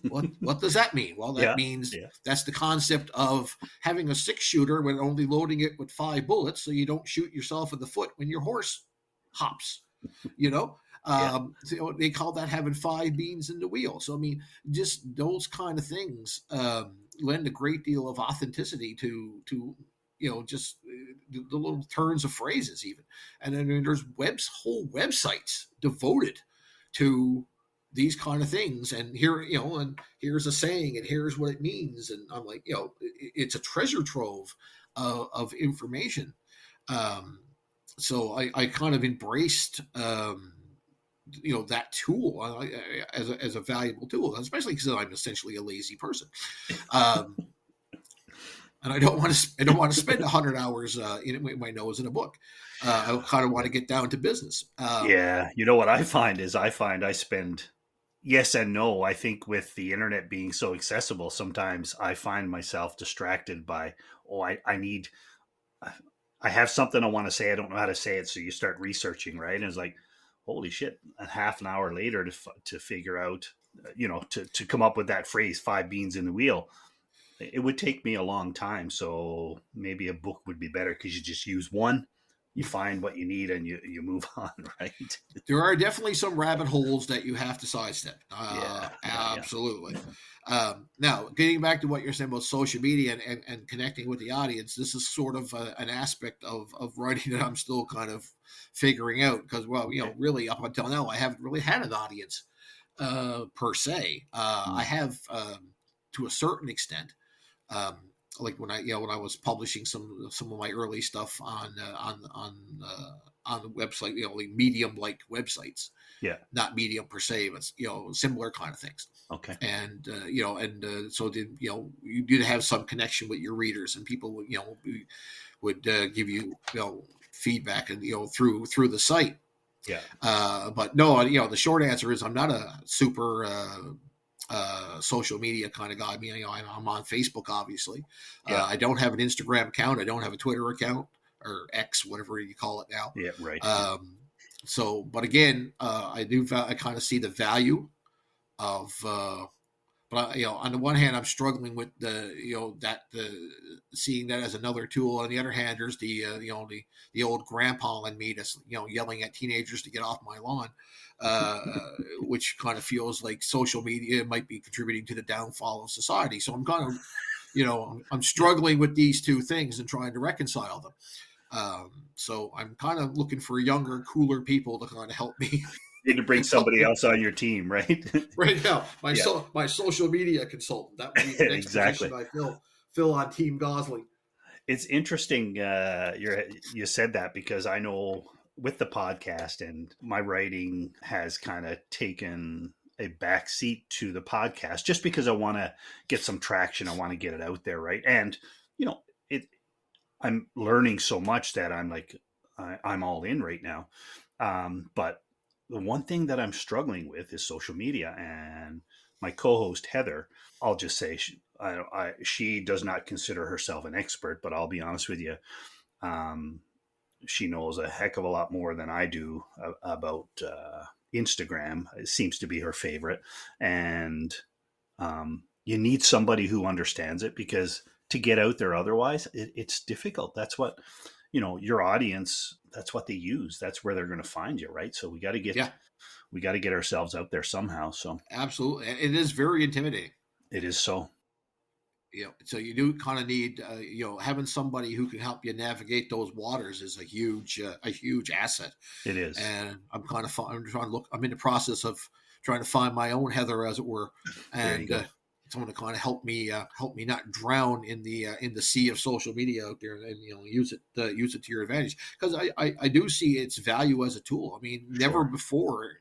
What does that mean? Well, that Yeah. means Yeah. that's the concept of having a 6-shooter when only loading it with 5 bullets, so you don't shoot yourself in the foot when your horse hops. You know, Yeah. they call that having 5 beans in the wheel. So I mean, just those kind of things lend a great deal of authenticity to just the little turns of phrases even. And then there's whole websites devoted to these kind of things, and and here's a saying and here's what it means, and I'm like, it's a treasure trove of information. So I kind of embraced that tool as a valuable tool, especially because I'm essentially a lazy person. um, and I don't want to spend 100 hours in my nose in a book. I kind of want to get down to business. Yeah. You know what I find is I spend, yes and no. I think with the internet being so accessible, sometimes I find myself distracted by, oh, I need, I have something I want to say. I don't know how to say it. So you start researching, right? And it's like, holy shit, a half an hour later to figure out, to come up with that phrase, 5 beans in the wheel. It would take me a long time. So maybe a book would be better because you just use one, you find what you need, and you move on, right? There are definitely some rabbit holes that you have to sidestep. Yeah. Yeah. Yeah. Absolutely. Now, getting back to what you're saying about social media and connecting with the audience, this is sort of an aspect of writing that I'm still kind of figuring out because, well, Okay. really up until now, I haven't really had an audience per se. I Mm. have to a certain extent. Like when I was publishing some of my early stuff on the website, like Medium like websites, Yeah. not Medium per se, but similar kind of things. Okay. And so did you did have some connection with your readers, and people would give you feedback and through the site. Yeah. But no, the short answer is I'm not a super social media kind of guy. I mean, I'm on Facebook, obviously. Yeah. I don't have an Instagram account. I don't have a Twitter account or X, whatever you call it now. Yeah. Right. Yeah. But again, I kind of see the value of. But on the one hand, I'm struggling with the seeing that as another tool. On the other hand, there's the old grandpa in me that's yelling at teenagers to get off my lawn, which kind of feels like social media might be contributing to the downfall of society. So I'm kind of I'm struggling with these two things and trying to reconcile them. So I'm kind of looking for younger, cooler people to kind of help me You need to bring help somebody me else on your team, right? right now. Yeah. My social media consultant. That would be the next position Exactly. I fill on Team Gosling. It's interesting you said that because I know with the podcast, and my writing has kind of taken a backseat to the podcast just because I want to get some traction. I want to get it out there, right? And you know, it. I'm learning so much that I'm like, I'm all in right now. But the one thing that I'm struggling with is social media, and my co-host Heather. I'll just say she does not consider herself an expert, but I'll be honest with you. Um, she knows a heck of a lot more than I do about Instagram. It seems to be her favorite, and you need somebody who understands it, because to get out there otherwise, it's difficult. That's what your audience. That's what they use. That's where they're going to find you, right? So Yeah, we got to get ourselves out there somehow. So absolutely. It is very intimidating. it is so. So you do kind of need, having somebody who can help you navigate those waters is a huge asset. It is. And I'm trying to look. I'm in the process of trying to find my own Heather, as it were, There you and go. someone to kind of help me not drown in the sea of social media out there, and use it to your advantage, because I do see its value as a tool. I mean, never Sure. before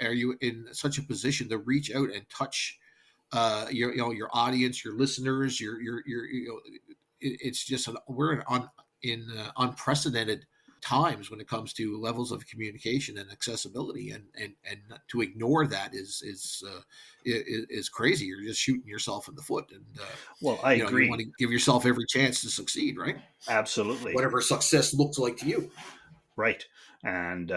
are you in such a position to reach out and touch your audience, your listeners, it's just we're in unprecedented times when it comes to levels of communication and accessibility, and to ignore that is crazy. You're just shooting yourself in the foot, and Well, I you want agree. to give yourself every chance to succeed, right? Absolutely. Whatever success looks like to you. Right. And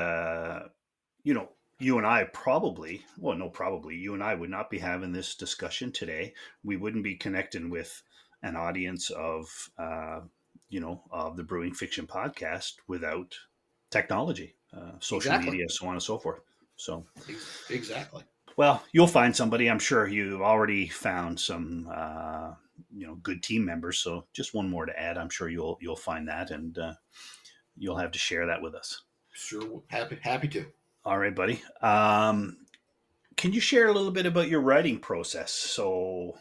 you know, you and I probably, well, no, probably, you and I would not be having this discussion today. We wouldn't be connecting with an audience of the Brewing Fiction podcast without technology, social Exactly. media, so on and so forth. So, Exactly. well, you'll find somebody. I'm sure you've already found some, good team members. So, just one more to add. I'm sure you'll find that, and you'll have to share that with us. Sure. Happy to. All right, buddy. Can you share a little bit about your writing process? So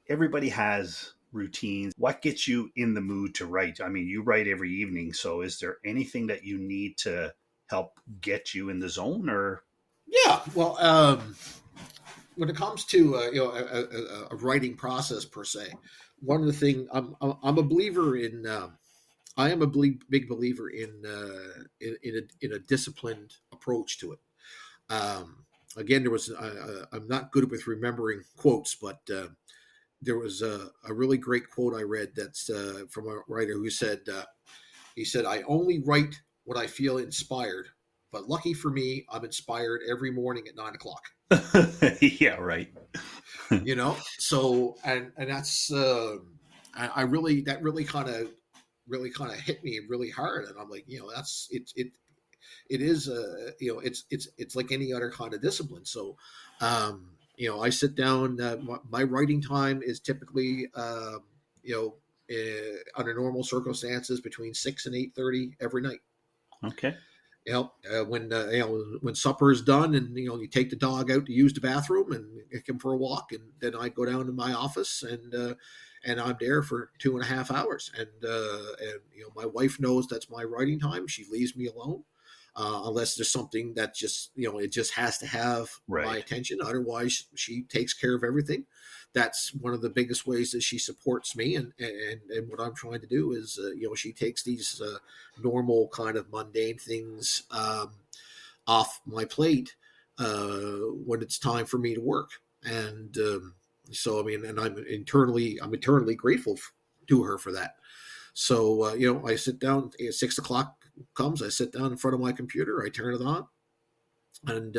everybody has routines. What gets you in the mood to write? I mean, you write every evening. So is there anything that you need to help get you in the zone, or? Yeah. Well, when it comes to a writing process per se, one of the things I'm a believer in. I am a big believer in a disciplined approach to it. Again, I'm not good with remembering quotes, but there was a really great quote I read that's from a writer who said, he said, "I only write when I feel inspired, but lucky for me, I'm inspired every morning at 9 o'clock." Yeah, right. So and that's I really that really kind of hit me really hard, and I'm like, that's it is it's like any other kind of discipline. So I sit down. My writing time is typically under normal circumstances between 6 and 8:30 every night. Okay. When supper is done, and you take the dog out to use the bathroom and take him for a walk, and then I go down to my office, and I'm there for 2.5 hours, and my wife knows that's my writing time. She leaves me alone, unless there's something that just it just has to have my Right. attention. Otherwise, she takes care of everything. That's one of the biggest ways that she supports me, and what I'm trying to do is she takes these normal kind of mundane things off my plate when it's time for me to work. And so I mean, and I'm eternally grateful to her for that. So I sit down at 6 o'clock comes. I sit down in front of my computer. I turn it on, and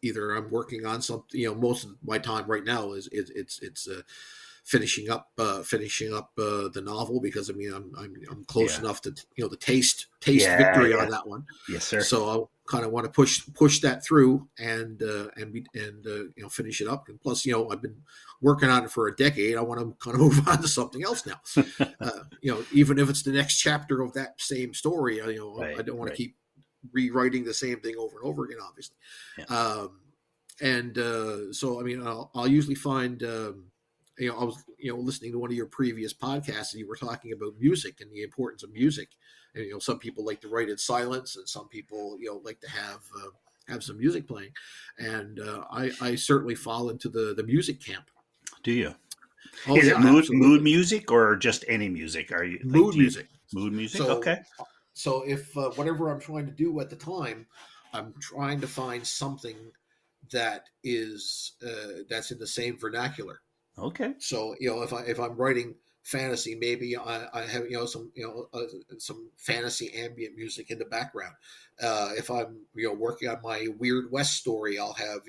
either I'm working on something. Most of my time right now is it's finishing up the novel, because I mean I'm close Yeah. enough to to taste Yeah. victory Yeah. on that one. Yes, sir. So I kind of want to push that through, and finish it up. And plus, I've been working on it for a decade. I want to kind of move on to something else now. Even if it's the next chapter of that same story, I Right. don't want to Right. keep rewriting the same thing over and over again, obviously. Yeah. And so I mean, I'll usually find I was listening to one of your previous podcasts, and you were talking about music and the importance of music. And some people like to write in silence, and some people like to have some music playing. And I certainly fall into the music camp. Do you? Oh Is it yeah, mood absolutely. music or just any music? Are you like Mood do you music. mood music? So Okay. if whatever I'm trying to do at the time, I'm trying to find something that is that's in the same vernacular. Okay. So if I'm writing fantasy, maybe I have some fantasy ambient music in the background. If I'm working on my Weird West story, I'll have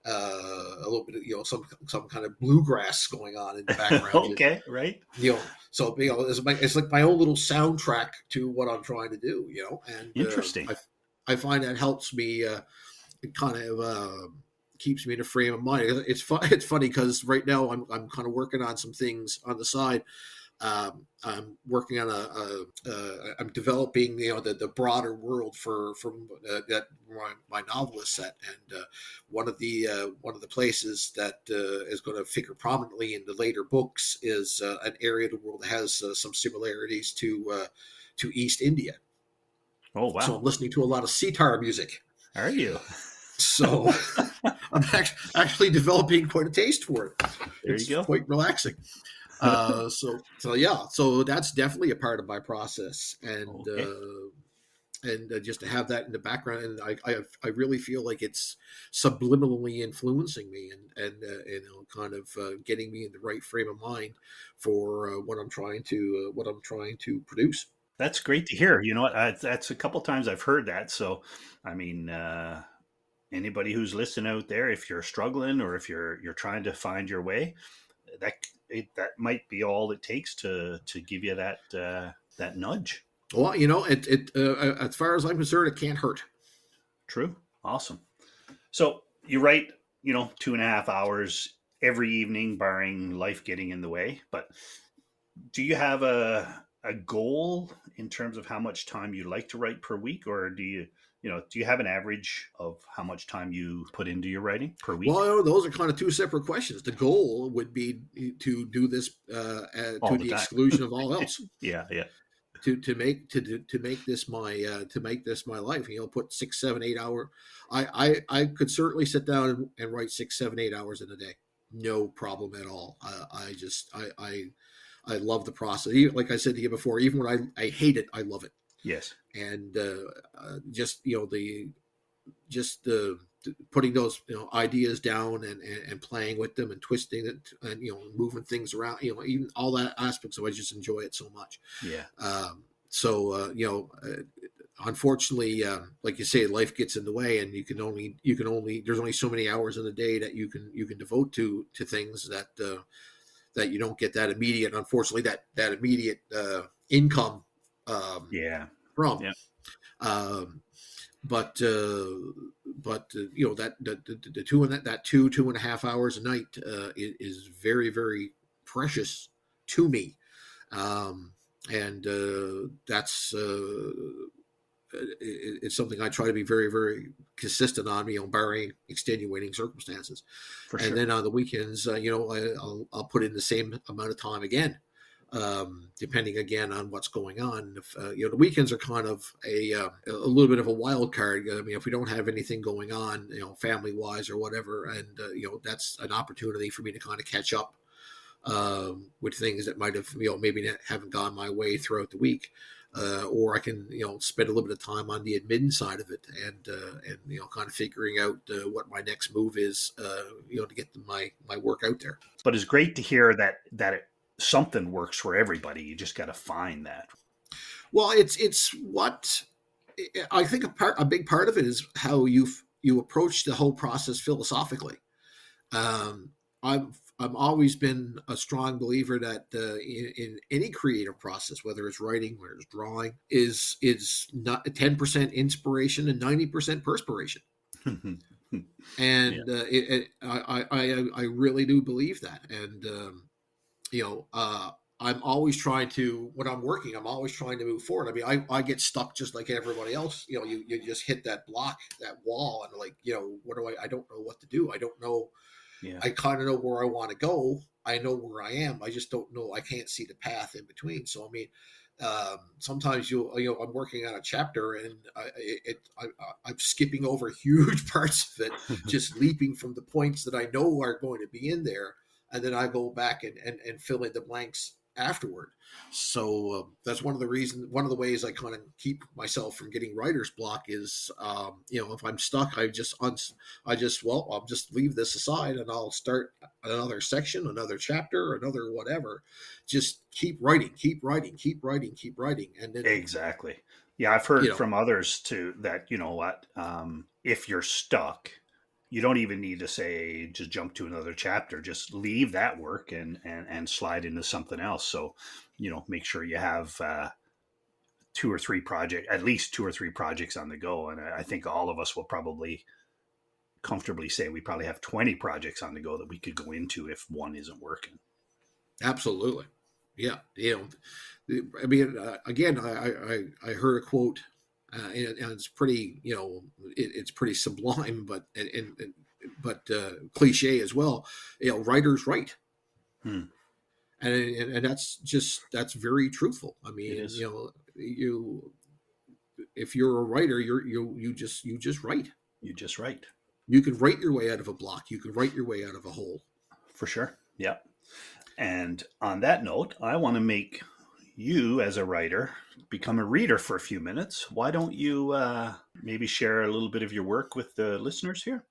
a little bit of some kind of bluegrass going on in the background. Okay, right? So it's like my own little soundtrack to what I'm trying to do. And Interesting. I find that helps me. It kind of keeps me in a frame of mind. It's fun. It's funny because right now I'm kind of working on some things on the side. I'm working on I'm developing the broader world for from that my novel is set, and one of the places that is going to figure prominently in the later books is an area of the world that has some similarities to East India. Oh So I'm wow. listening to a lot of sitar music. Are you? So I'm actually developing quite a taste for it. There you It's go. quite relaxing. So yeah, so that's definitely a part of my process, Okay. and just to have that in the background, and I really feel like it's subliminally influencing me, and kind of getting me in the right frame of mind for what I'm trying to produce. That's great to hear. You know what? That's a couple times I've heard that. So, I mean, anybody who's listening out there, if you're struggling or if you're trying to find your way, that might be all it takes to give you that nudge. Well, as far as I'm concerned, it can't hurt. True. Awesome. So you write, 2.5 hours every evening, barring life getting in the way. But do you have a goal in terms of how much time you like to write per week, or do you have an average of how much time you put into your writing per week? Well, those are kind of two separate questions. The goal would be to do this All to the the time. exclusion of all else. Yeah, yeah. To make this my life. Put 6, 7, 8 hour. I could certainly sit down and write 6, 7, 8 hours in a day. No problem at all. I love the process. Like I said to you before, even when I hate it, I love it. Yes. And just putting those ideas down and playing with them and twisting it and moving things around, even all that aspects of it, I just enjoy it so much. Yeah. Unfortunately, like you say, life gets in the way, and you can only there's only so many hours in the day that you can devote to things that you don't get that immediate, unfortunately, that immediate income Yeah. from. Yeah. Um, but the two and a half hours a night is very, very precious to me, and that's it's something I try to be very, very consistent on, barring extenuating circumstances. For And sure. then on the weekends, I'll put in the same amount of time again, depending again on what's going on. If, the weekends are kind of a little bit of a wild card. I mean, if we don't have anything going on, family wise or whatever, and that's an opportunity for me to kind of catch up with things that might have maybe haven't gone my way throughout the week. Or I can spend a little bit of time on the admin side of it, and kind of figuring out what my next move is, to get my work out there. But it's great to hear something works for everybody. You just got to find that. Well, it's what I think a big part of it is how you approach the whole process philosophically. I've always been a strong believer that in any creative process, whether it's writing, whether it's drawing, is not 10% inspiration and 90% perspiration. Yeah. And I really do believe that. And I'm always trying to, when I'm working, I'm always trying to move forward. I mean, I get stuck just like everybody else. You just hit that block, that wall, and like, what do I don't know what to do. I don't know. Yeah. I kind of know where I want to go, I know where I am. I just don't know. I can't see the path in between. So I mean, sometimes I'm working on a chapter and I'm skipping over huge parts of it, just leaping from the points that I know are going to be in there, and then I go back and fill in the blanks afterward. So that's one of the ways I kind of keep myself from getting writer's block is, if I'm stuck, I'll just leave this aside and I'll start another section, another chapter, another whatever. Just keep writing, keep writing, keep writing, keep writing, and then Exactly. Yeah, I've you heard know, from others too that, you know what, if you're stuck, you don't even need to say just jump to another chapter. Just leave that work and slide into something else. So, make sure you have at least 2 or 3 projects on the go. And I think all of us will probably comfortably say we probably have 20 projects on the go that we could go into if one isn't working. absolutely, yeah, I mean, again, I heard a quote, and it's pretty, it's pretty sublime, but but cliche as well. Writers write, Hmm. and that's very truthful. I It mean, is. you if you're a writer, you just write. You just write. You can write your way out of a block. You can write your way out of a hole. For sure. Yeah. And on that note, I want to make you, as a writer, become a reader for a few minutes. Why don't you maybe share a little bit of your work with the listeners here?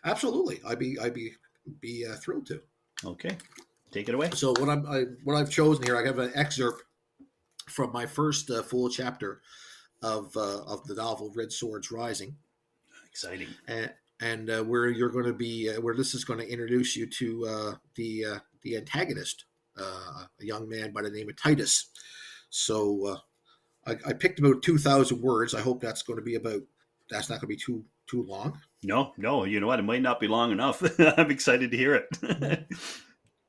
Absolutely, I'd be thrilled to. Okay, take it away. So what I've chosen here, I have an excerpt from my first full chapter of the novel Redsword's Rising, Exciting. and where you're going to be where this is going to introduce you to the antagonist, a young man by the name of Titus. So I picked about 2,000 words. I hope that's not going to be too long. No, no, you know what? It might not be long enough. I'm excited to hear it.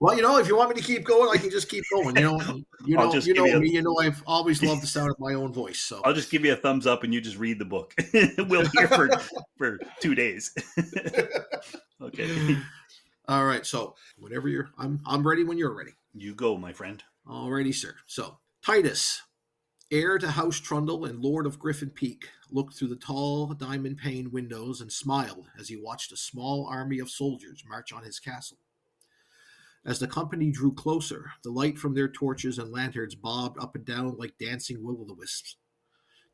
Well, if you want me to keep going, I can just keep going. I'll just You give know you me. I've always loved the sound of my own voice. So, I'll just give you a thumbs up and you just read the book. We'll hear for 2 days. Okay. all right. So, whenever I'm ready when you're ready. You go, my friend. Alrighty, sir. So, Titus, heir to House Trundle and Lord of Griffin Peak, looked through the tall, diamond-paned windows and smiled as he watched a small army of soldiers march on his castle. As the company drew closer, the light from their torches and lanterns bobbed up and down like dancing will-o'-the-wisps.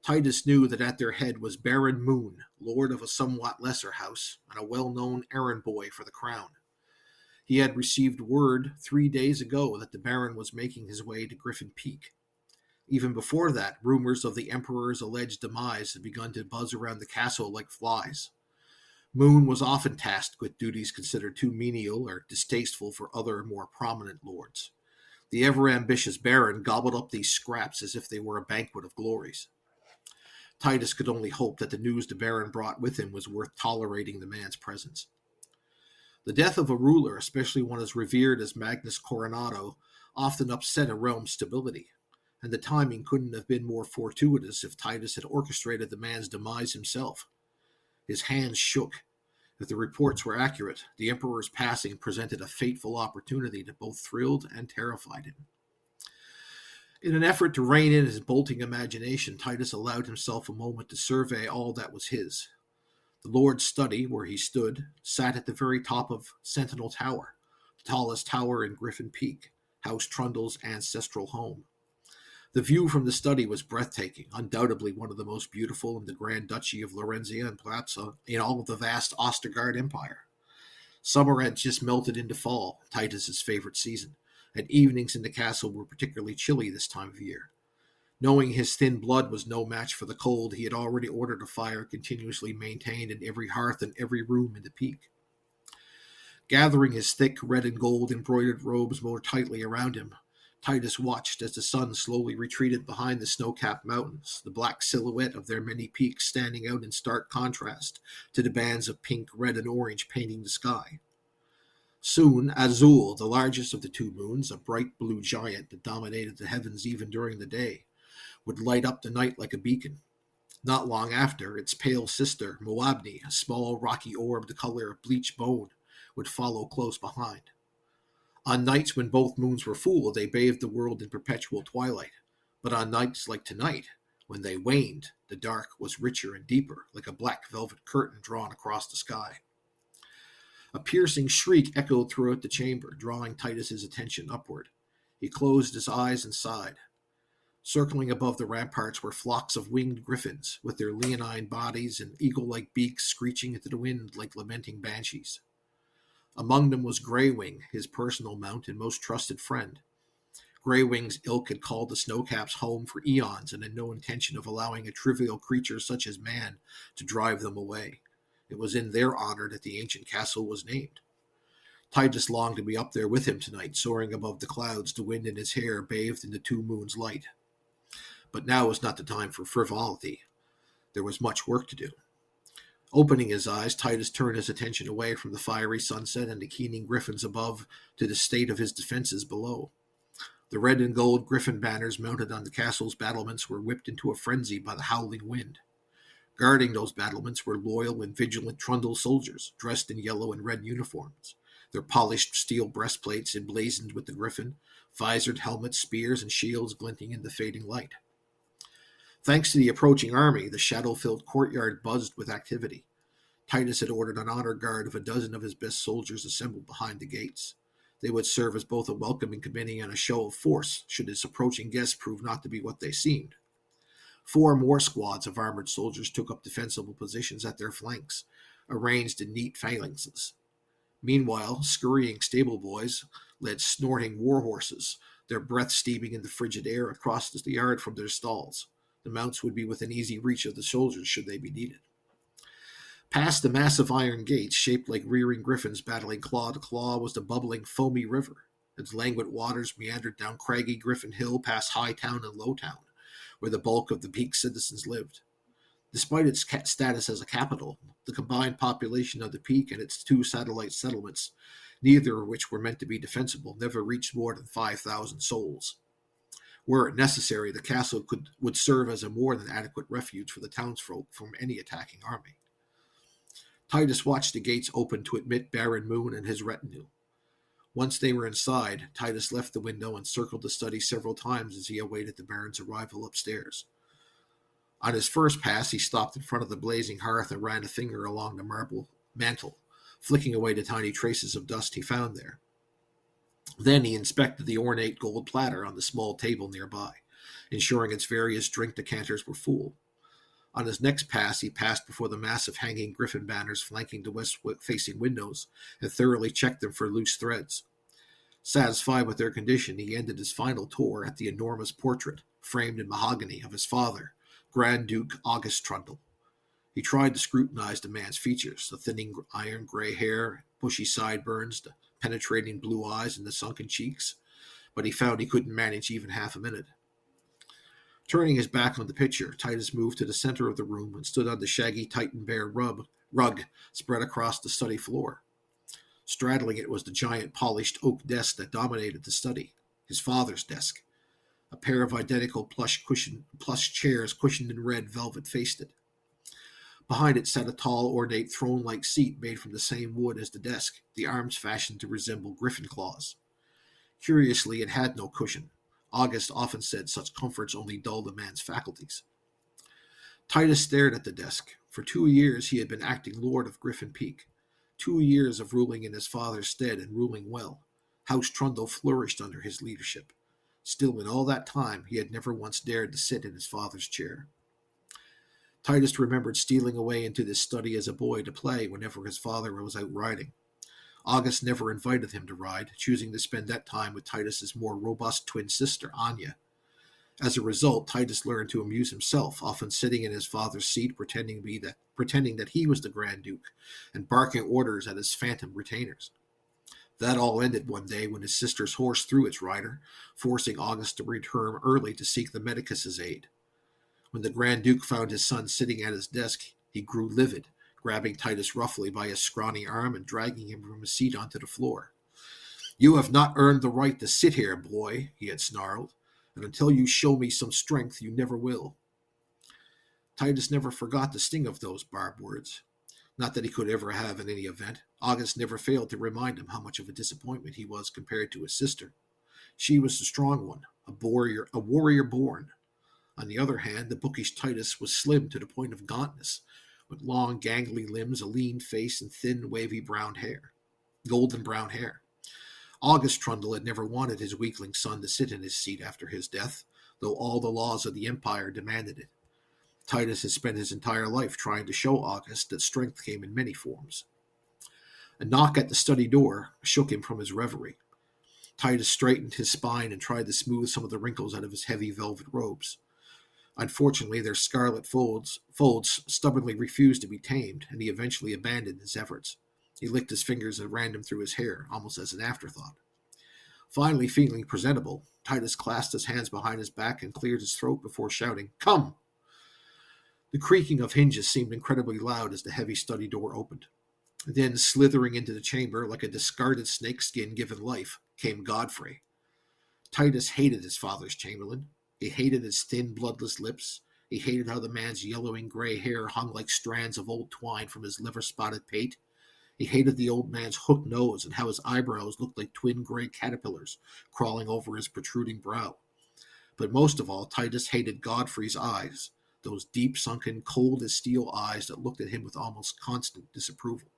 Titus knew that at their head was Baron Moon, lord of a somewhat lesser house, and a well-known errand boy for the crown. He had received word 3 days ago that the Baron was making his way to Griffin Peak. Even before that, rumors of the Emperor's alleged demise had begun to buzz around the castle like flies. Moon was often tasked with duties considered too menial or distasteful for other more prominent lords. The ever-ambitious Baron gobbled up these scraps as if they were a banquet of glories. Titus could only hope that the news the Baron brought with him was worth tolerating the man's presence. The death of a ruler, especially one as revered as Magnus Coronado, often upset a realm's stability, and the timing couldn't have been more fortuitous if Titus had orchestrated the man's demise himself. His hands shook. If the reports were accurate, the Emperor's passing presented a fateful opportunity that both thrilled and terrified him. In an effort to rein in his bolting imagination, Titus allowed himself a moment to survey all that was his. The Lord's study, where he stood, sat at the very top of Sentinel Tower, the tallest tower in Griffin Peak, House Trundle's ancestral home. The view from the study was breathtaking, undoubtedly one of the most beautiful in the Grand Duchy of Lorenzia and perhaps in all of the vast Ostergard Empire. Summer had just melted into fall, Titus's favorite season, and evenings in the castle were particularly chilly this time of year. Knowing his thin blood was no match for the cold, he had already ordered a fire continuously maintained in every hearth and every room in the peak. Gathering his thick red and gold embroidered robes more tightly around him, Titus watched as the sun slowly retreated behind the snow-capped mountains, the black silhouette of their many peaks standing out in stark contrast to the bands of pink, red, and orange painting the sky. Soon, Azul, the largest of the two moons, a bright blue giant that dominated the heavens even during the day, would light up the night like a beacon. Not long after, its pale sister, Moabni, a small rocky orb the color of bleached bone, would follow close behind. On nights when both moons were full, they bathed the world in perpetual twilight. But on nights like tonight, when they waned, the dark was richer and deeper, like a black velvet curtain drawn across the sky. A piercing shriek echoed throughout the chamber, drawing Titus's attention upward. He closed his eyes and sighed. Circling above the ramparts were flocks of winged griffins, with their leonine bodies and eagle-like beaks screeching into the wind like lamenting banshees. Among them was Greywing, his personal mount and most trusted friend. Greywing's ilk had called the Snowcaps home for eons and had no intention of allowing a trivial creature such as man to drive them away. It was in their honor that the ancient castle was named. Titus longed to be up there with him tonight, soaring above the clouds, the wind in his hair bathed in the two moons' light. But now was not the time for frivolity. There was much work to do. Opening his eyes, Titus turned his attention away from the fiery sunset and the keening griffins above to the state of his defenses below. The red and gold griffin banners mounted on the castle's battlements were whipped into a frenzy by the howling wind. Guarding those battlements were loyal and vigilant Trundle soldiers, dressed in yellow and red uniforms, their polished steel breastplates emblazoned with the griffin, visored helmets, spears, and shields glinting in the fading light. Thanks to the approaching army, the shadow-filled courtyard buzzed with activity. Titus had ordered an honor guard of a dozen of his best soldiers assembled behind the gates. They would serve as both a welcoming committee and a show of force should his approaching guests prove not to be what they seemed. 4 more squads of armored soldiers took up defensible positions at their flanks, arranged in neat phalanxes. Meanwhile, scurrying stable boys led snorting war horses, their breath steaming in the frigid air across the yard from their stalls. The mounts would be within easy reach of the soldiers should they be needed. Past the massive iron gates, shaped like rearing griffins battling claw to claw, was the bubbling, foamy river. Its languid waters meandered down craggy Griffin Hill past High Town and Low Town, where the bulk of the peak's citizens lived. Despite its status as a capital, the combined population of the peak and its 2 satellite settlements, neither of which were meant to be defensible, never reached more than 5,000 souls. Were it necessary, the castle would serve as a more than adequate refuge for the townsfolk from any attacking army. Titus watched the gates open to admit Baron Moon and his retinue. Once they were inside, Titus left the window and circled the study several times as he awaited the Baron's arrival upstairs. On his first pass, he stopped in front of the blazing hearth and ran a finger along the marble mantel, flicking away the tiny traces of dust he found there. Then he inspected the ornate gold platter on the small table nearby, ensuring its various drink decanters were full. On his next pass, he passed before the massive hanging griffin banners flanking the west-facing windows and thoroughly checked them for loose threads. Satisfied with their condition, he ended his final tour at the enormous portrait, framed in mahogany, of his father, Grand Duke August Trundle. He tried to scrutinize the man's features, the thinning iron gray hair, bushy sideburns, the penetrating blue eyes, and the sunken cheeks, but he found he couldn't manage even half a minute. Turning his back on the picture, Titus moved to the center of the room and stood on the shaggy Titan bear rug spread across the study floor. Straddling it was the giant polished oak desk that dominated the study, his father's desk. A pair of identical plush chairs cushioned in red velvet faced it. Behind it sat a tall, ornate throne-like seat made from the same wood as the desk, the arms fashioned to resemble griffin claws. Curiously, it had no cushion. August often said such comforts only dulled a man's faculties. Titus stared at the desk. For 2 years he had been acting Lord of Griffin Peak. 2 years of ruling in his father's stead and ruling well. House Trundle flourished under his leadership. Still, in all that time, he had never once dared to sit in his father's chair. Titus remembered stealing away into this study as a boy to play whenever his father was out riding. August never invited him to ride, choosing to spend that time with Titus's more robust twin sister, Anya. As a result, Titus learned to amuse himself, often sitting in his father's seat pretending that he was the Grand Duke and barking orders at his phantom retainers. That all ended one day when his sister's horse threw its rider, forcing August to return early to seek the medicus's aid. When the Grand Duke found his son sitting at his desk, he grew livid, grabbing Titus roughly by his scrawny arm and dragging him from his seat onto the floor. "You have not earned the right to sit here, boy," he had snarled, "and until you show me some strength, you never will." Titus never forgot the sting of those barbed words. Not that he could ever have in any event. August never failed to remind him how much of a disappointment he was compared to his sister. She was the strong one, a warrior born. On the other hand, the bookish Titus was slim to the point of gauntness, with long, gangly limbs, a lean face, and thin, wavy golden brown hair. August Trundle had never wanted his weakling son to sit in his seat after his death, though all the laws of the Empire demanded it. Titus had spent his entire life trying to show August that strength came in many forms. A knock at the study door shook him from his reverie. Titus straightened his spine and tried to smooth some of the wrinkles out of his heavy velvet robes. Unfortunately, their scarlet folds stubbornly refused to be tamed, and he eventually abandoned his efforts. He licked his fingers and ran them through his hair, almost as an afterthought. Finally, feeling presentable, Titus clasped his hands behind his back and cleared his throat before shouting, "Come!" The creaking of hinges seemed incredibly loud as the heavy study door opened. Then, slithering into the chamber like a discarded snakeskin given life, came Godfrey. Titus hated his father's chamberlain. He hated his thin, bloodless lips. He hated how the man's yellowing gray hair hung like strands of old twine from his liver-spotted pate. He hated the old man's hooked nose and how his eyebrows looked like twin gray caterpillars crawling over his protruding brow. But most of all, Titus hated Godfrey's eyes, those deep-sunken, cold-as-steel eyes that looked at him with almost constant disapproval.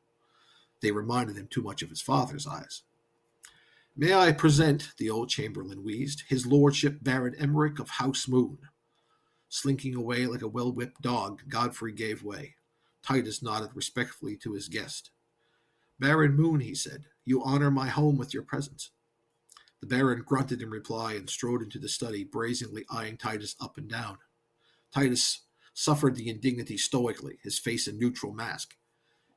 They reminded him too much of his father's eyes. "May I present," the old chamberlain wheezed, "his lordship Baron Emmerich of House Moon." Slinking away like a well-whipped dog, Godfrey gave way. Titus nodded respectfully to his guest. "Baron Moon," he said, "you honor my home with your presence." The Baron grunted in reply and strode into the study, brazenly eyeing Titus up and down. Titus suffered the indignity stoically, his face a neutral mask.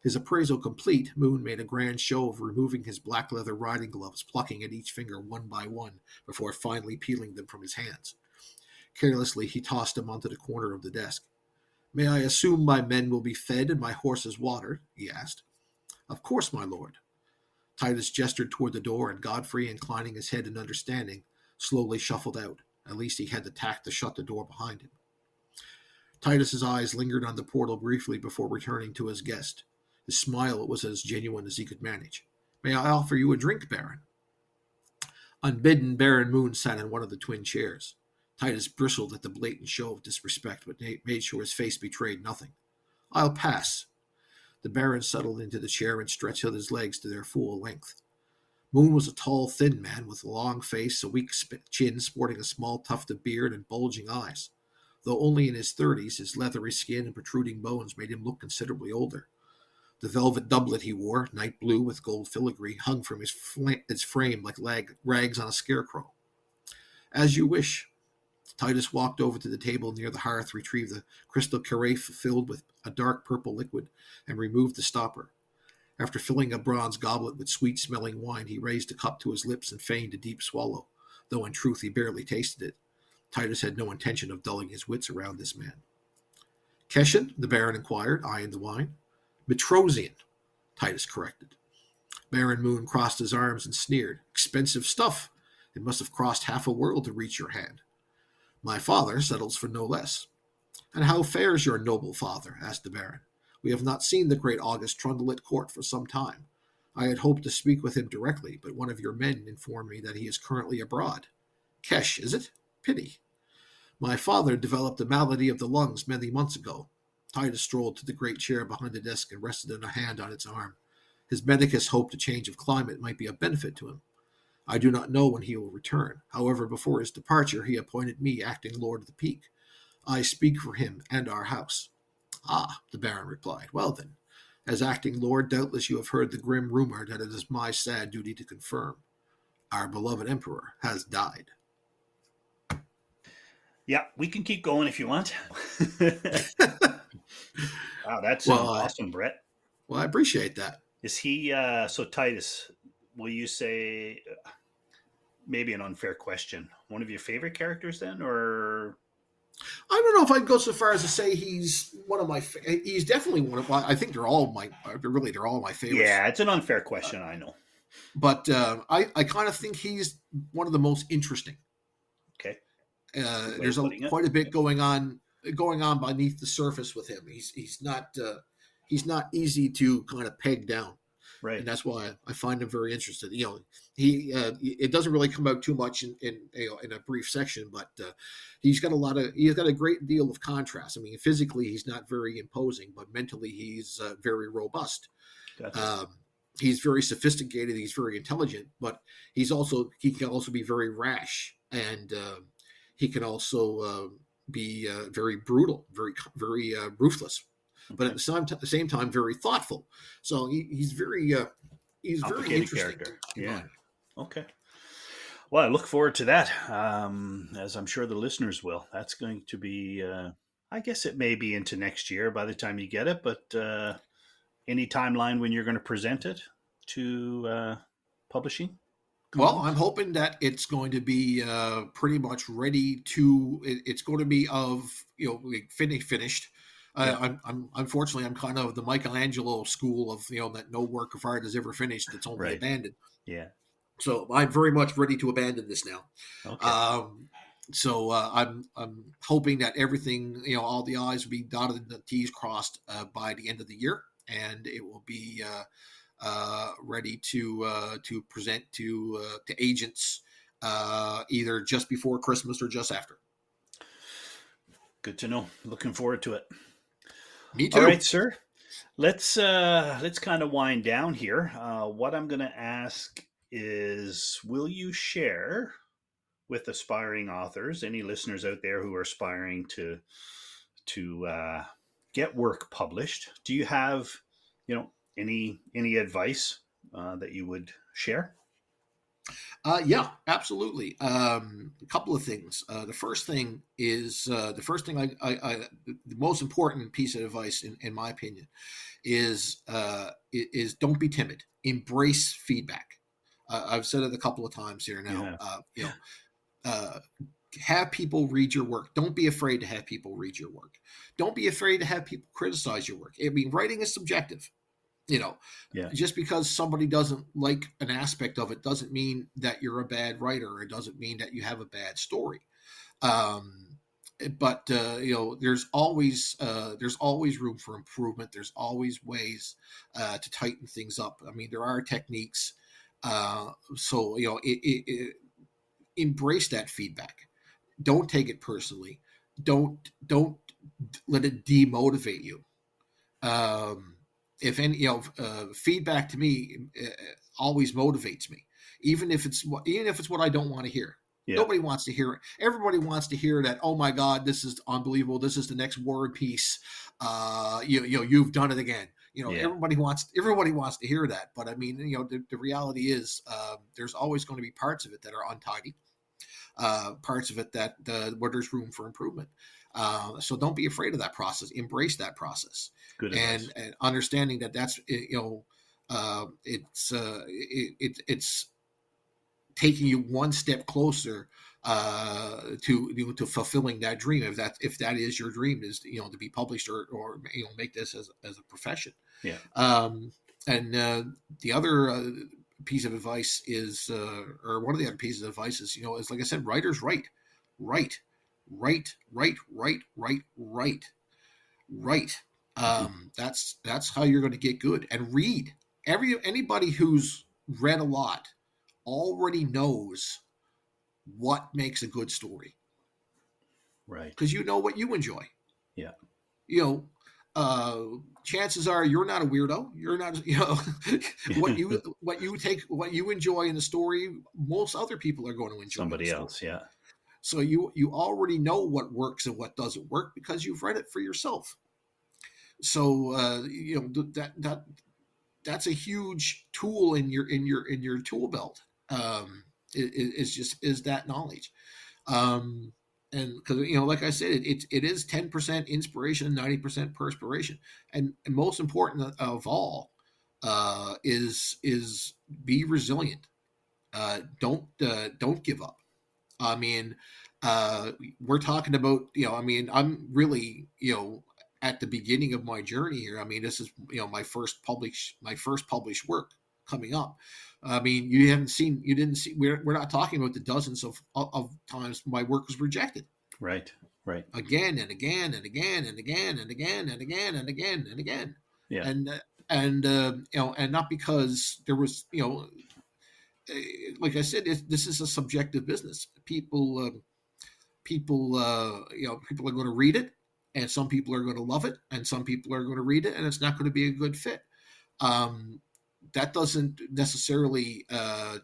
His appraisal complete, Moon made a grand show of removing his black leather riding gloves, plucking at each finger one by one before finally peeling them from his hands. Carelessly, he tossed them onto the corner of the desk. "May I assume my men will be fed and my horses watered?" he asked. "Of course, my lord." Titus gestured toward the door, and Godfrey, inclining his head in understanding, slowly shuffled out. At least he had the tact to shut the door behind him. Titus's eyes lingered on the portal briefly before returning to his guest. His smile was as genuine as he could manage. "May I offer you a drink, Baron?" Unbidden, Baron Moon sat in one of the twin chairs. Titus bristled at the blatant show of disrespect, but made sure his face betrayed nothing. "I'll pass." The Baron settled into the chair and stretched out his legs to their full length. Moon was a tall, thin man with a long face, a weak chin, sporting a small tuft of beard and bulging eyes. Though only in his 30s, his leathery skin and protruding bones made him look considerably older. The velvet doublet he wore, night blue with gold filigree, hung from its frame like rags on a scarecrow. "As you wish." Titus walked over to the table near the hearth, retrieved the crystal carafe filled with a dark purple liquid, and removed the stopper. After filling a bronze goblet with sweet-smelling wine, he raised a cup to his lips and feigned a deep swallow, though in truth he barely tasted it. Titus had no intention of dulling his wits around this man. "Keshen?" the Baron inquired, eyeing the wine. "Metrosian," Titus corrected. Baron Moon crossed his arms and sneered. "Expensive stuff. It must have crossed half a world to reach your hand." "My father settles for no less." "And how fares your noble father?" asked the Baron. "We have not seen the great August Trundle at court for some time. I had hoped to speak with him directly, but one of your men informed me that he is currently abroad." "Kesh, is it? Pity." "My father developed a malady of the lungs many months ago." Titus strolled to the great chair behind the desk and rested a hand on its arm. His medicus hoped a change of climate might be a benefit to him. "I do not know when he will return. However, before his departure, he appointed me acting Lord of the Peak. I speak for him and our house." "Ah," the Baron replied. "Well then, as acting Lord, doubtless you have heard the grim rumor that it is my sad duty to confirm. Our beloved Emperor has died." Yeah, we can keep going if you want. Wow, that sounds Well, awesome, Brett. I appreciate that. Is he so Titus? Will you say maybe an unfair question? One of your favorite characters, then, or I don't know if I'd go so far as to say he's one of my. He's definitely one of. I think they're all my. They're all my favorites. yeah, it's an unfair question. I know. But I kind of think he's one of the most interesting. Okay, There's quite a bit going on beneath the surface with him. He's not he's not easy to kind of peg down, and Right. that's why I find him very interesting. He it doesn't really come out too much in a brief section, but he's got a great deal of contrast. I mean, physically he's not very imposing, but mentally he's very robust. Gotcha. Um, he's very sophisticated. He's very intelligent, but he can also be very rash, and he can also be very brutal, very ruthless, but at Okay. the same time, very thoughtful. So he's very Complicated interesting character. in my Yeah. opinion. Okay. Well, I look forward to that, as I'm sure the listeners will. That's going to be, I guess it may be into next year by the time you get it, but any timeline when you're going to present it to publishing Well, I'm companies? hoping that it's going to be pretty much ready to. It's going to be like finished. Yeah. I'm unfortunately I'm kind of the Michelangelo school of that no work of art is ever finished. It's only Right. abandoned. Yeah. So I'm very much ready to abandon this now. Okay. Um, I'm hoping that everything all the I's will be dotted and the T's crossed by the end of the year, and it will be ready to present to agents either just before Christmas or just after. Good to know. Looking forward to it. Me All right, too. sir. Let's kind of wind down here. What I'm going to ask is, will you share with aspiring authors, any listeners out there who are aspiring to get work published? Do you have, any advice that you would share? Yeah, absolutely. A couple of things. The first thing is the most important piece of advice, in my opinion, is don't be timid. Embrace feedback. I've said it a couple of times here You now. have. Uh, have people read your work. Don't be afraid to have people read your work. Don't be afraid to have people criticize your work. I mean, writing is subjective. You know, Yeah. just because somebody doesn't like an aspect of it doesn't mean that you're a bad writer. It doesn't mean that you have a bad story. Um, but there's always room for improvement. There's always ways to tighten things up. I mean, there are techniques. So embrace that feedback. Don't take it personally. Don't let it demotivate you. Um, if any, feedback to me always motivates me, even if it's what I don't want to hear. Yeah. Nobody wants to hear it. Everybody wants to hear that. Oh my God, this is unbelievable. This is the next War and Peace. You've done it again. Yeah. Everybody wants to hear that. But I mean, the reality is, there's always going to be parts of it that are untidy, parts of it that where there's room for improvement. So don't be afraid of that process. Embrace that process, Good advice. and understanding that it's taking you one step closer to fulfilling that dream. If that is your dream, is to be published or make this as a profession. Yeah. And the other piece of advice is, or one of the other pieces of advice is like I said, writers write, write, write, write, write, write, write, write. That's how you're going to get good. And read. Anybody who's read a lot already knows what makes a good story Right. because you know what you enjoy. Yeah. You know, chances are you're not a weirdo. You're not, what you enjoy in the story, most other people are going to enjoy in the Somebody story. else. Yeah. So you already know what works and what doesn't work because you've read it for yourself. So that's a huge tool in your tool belt. Is that knowledge. And because like I said, it is 10% inspiration, 90% perspiration, and most important of all, is be resilient. Don't give up. I mean, we're talking about I mean, I'm really at the beginning of my journey here. I mean, this is my first published work coming up. I mean, you didn't see. We're not talking about the dozens of times my work was rejected Right. Right. again and again and again and again and again and again and again and again. Yeah. And not because there was, like I said, this is a subjective business. People are going to read it, and some people are going to love it, and some people are going to read it, and it's not going to be a good fit. Um, that doesn't necessarily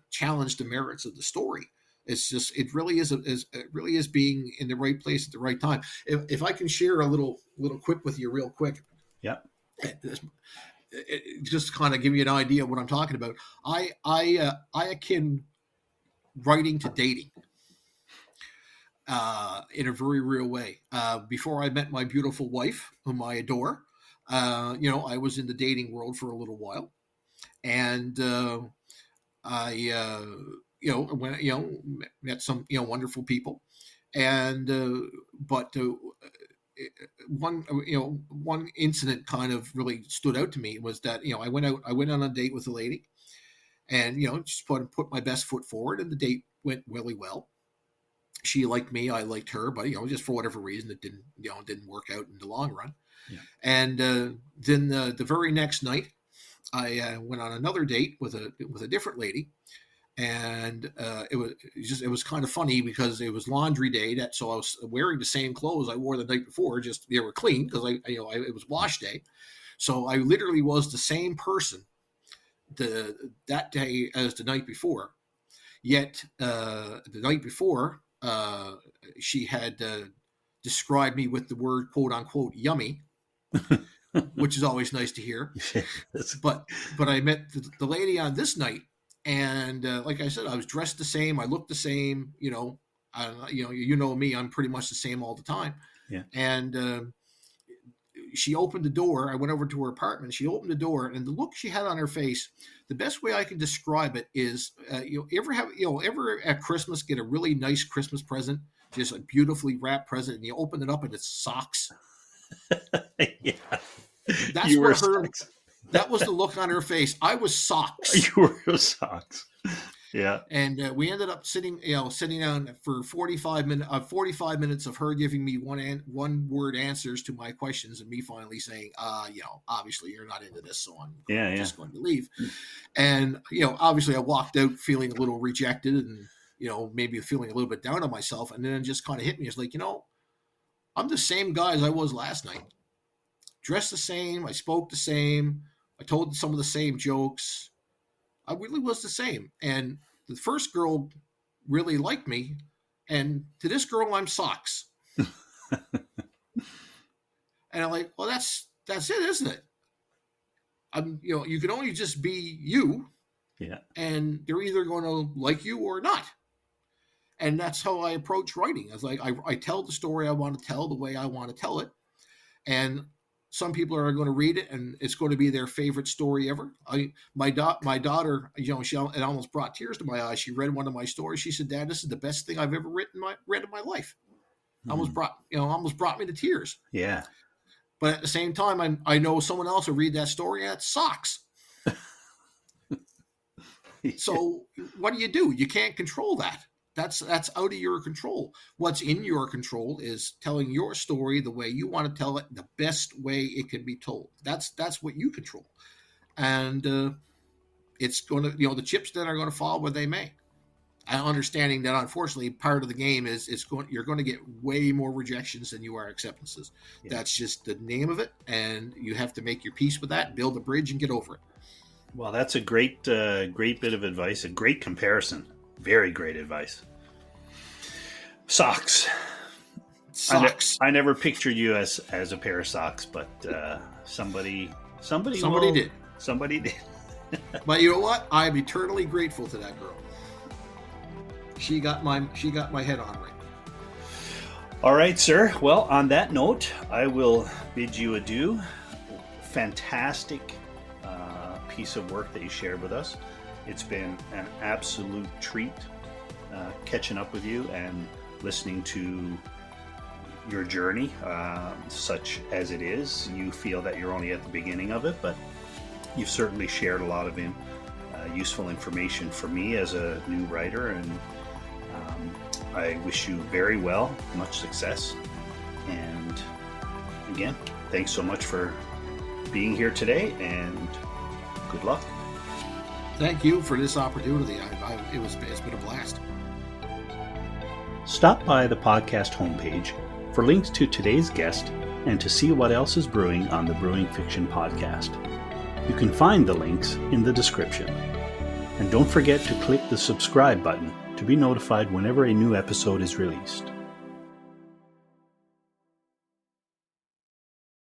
challenge the merits of the story. It's just it really is being in the right place at the right time. If I can share a little quick with you, real quick, Yeah. just to kind of give you an idea of what I'm talking about. I akin writing to dating in a very real way. Before I met my beautiful wife, whom I adore, I was in the dating world for a little while, and I, when met some wonderful people, and but one incident kind of really stood out to me was that I went on a date with a lady, and just put my best foot forward, and the date went really well. She liked me, I liked her, but just for whatever reason it didn't work out in the long run. Yeah. And then the very next night I went on another date with a different lady, and it was kind of funny because it was laundry day, so I was wearing the same clothes I wore the night before, just they were clean because it was wash day, so I literally was the same person that day as the night before. Yet the night before, she had described me with the word "quote unquote" yummy, which is always nice to hear. But I met the lady on this night, and like I said, I was dressed the same, I looked the same. You know me, I'm pretty much the same all the time. Yeah. And she opened the door. I went over to her apartment. She opened the door, and the look she had on her face, the best way I can describe it is, ever at Christmas get a really nice Christmas present, just a beautifully wrapped present, and you open it up and it's socks. Yeah. That's You were what her. socks. That was the look on her face. I was socks. You were socks. Yeah. And we ended up sitting down for 45 minutes of her giving me one word answers to my questions, and me finally saying, obviously you're not into this, so I'm just going to leave. And obviously I walked out feeling a little rejected, and maybe feeling a little bit down on myself, and then it just kind of hit me. It's like, I'm the same guy as I was last night. Dressed the same, I spoke the same, I told some of the same jokes. I really was the same. And the first girl really liked me, and to this girl, I'm socks. And I'm like, well, that's it, isn't it? You can only just be you. Yeah. And they're either going to like you or not. And that's how I approach writing. I was like, I tell the story I want to tell the way I want to tell it. And some people are going to read it, and it's going to be their favorite story ever. My daughter, it almost brought tears to my eyes. She read one of my stories. She said, "Dad, this is the best thing I've ever read in my life." Almost brought me to tears. Yeah. But at the same time, I know someone else will read that story and it sucks. So what do? You can't control that. That's out of your control. What's in your control is telling your story the way you want to tell it, the best way it can be told. That's what you control. And it's going to, the chips then are going to fall where they may. Understanding that, unfortunately, part of the game is you're going to get way more rejections than you are acceptances. Yeah. That's just the name of it, and you have to make your peace with that, build a bridge, and get over it. Well, that's a great bit of advice, a great comparison. Very great advice. Socks. I never pictured you as a pair of socks, but somebody did. Somebody did. But you know what? I'm eternally grateful to that girl. She got my head on right. All right, sir. Well, on that note, I will bid you adieu. Fantastic piece of work that you shared with us. It's been an absolute treat catching up with you and listening to your journey, such as it is. You feel that you're only at the beginning of it, but you've certainly shared a lot of useful information for me as a new writer, and I wish you very well, much success. And again, thanks so much for being here today, and good luck. Thank you for this opportunity. It's been a blast. Stop by the podcast homepage for links to today's guest and to see what else is brewing on the Brewing Fiction podcast. You can find the links in the description. And don't forget to click the subscribe button to be notified whenever a new episode is released.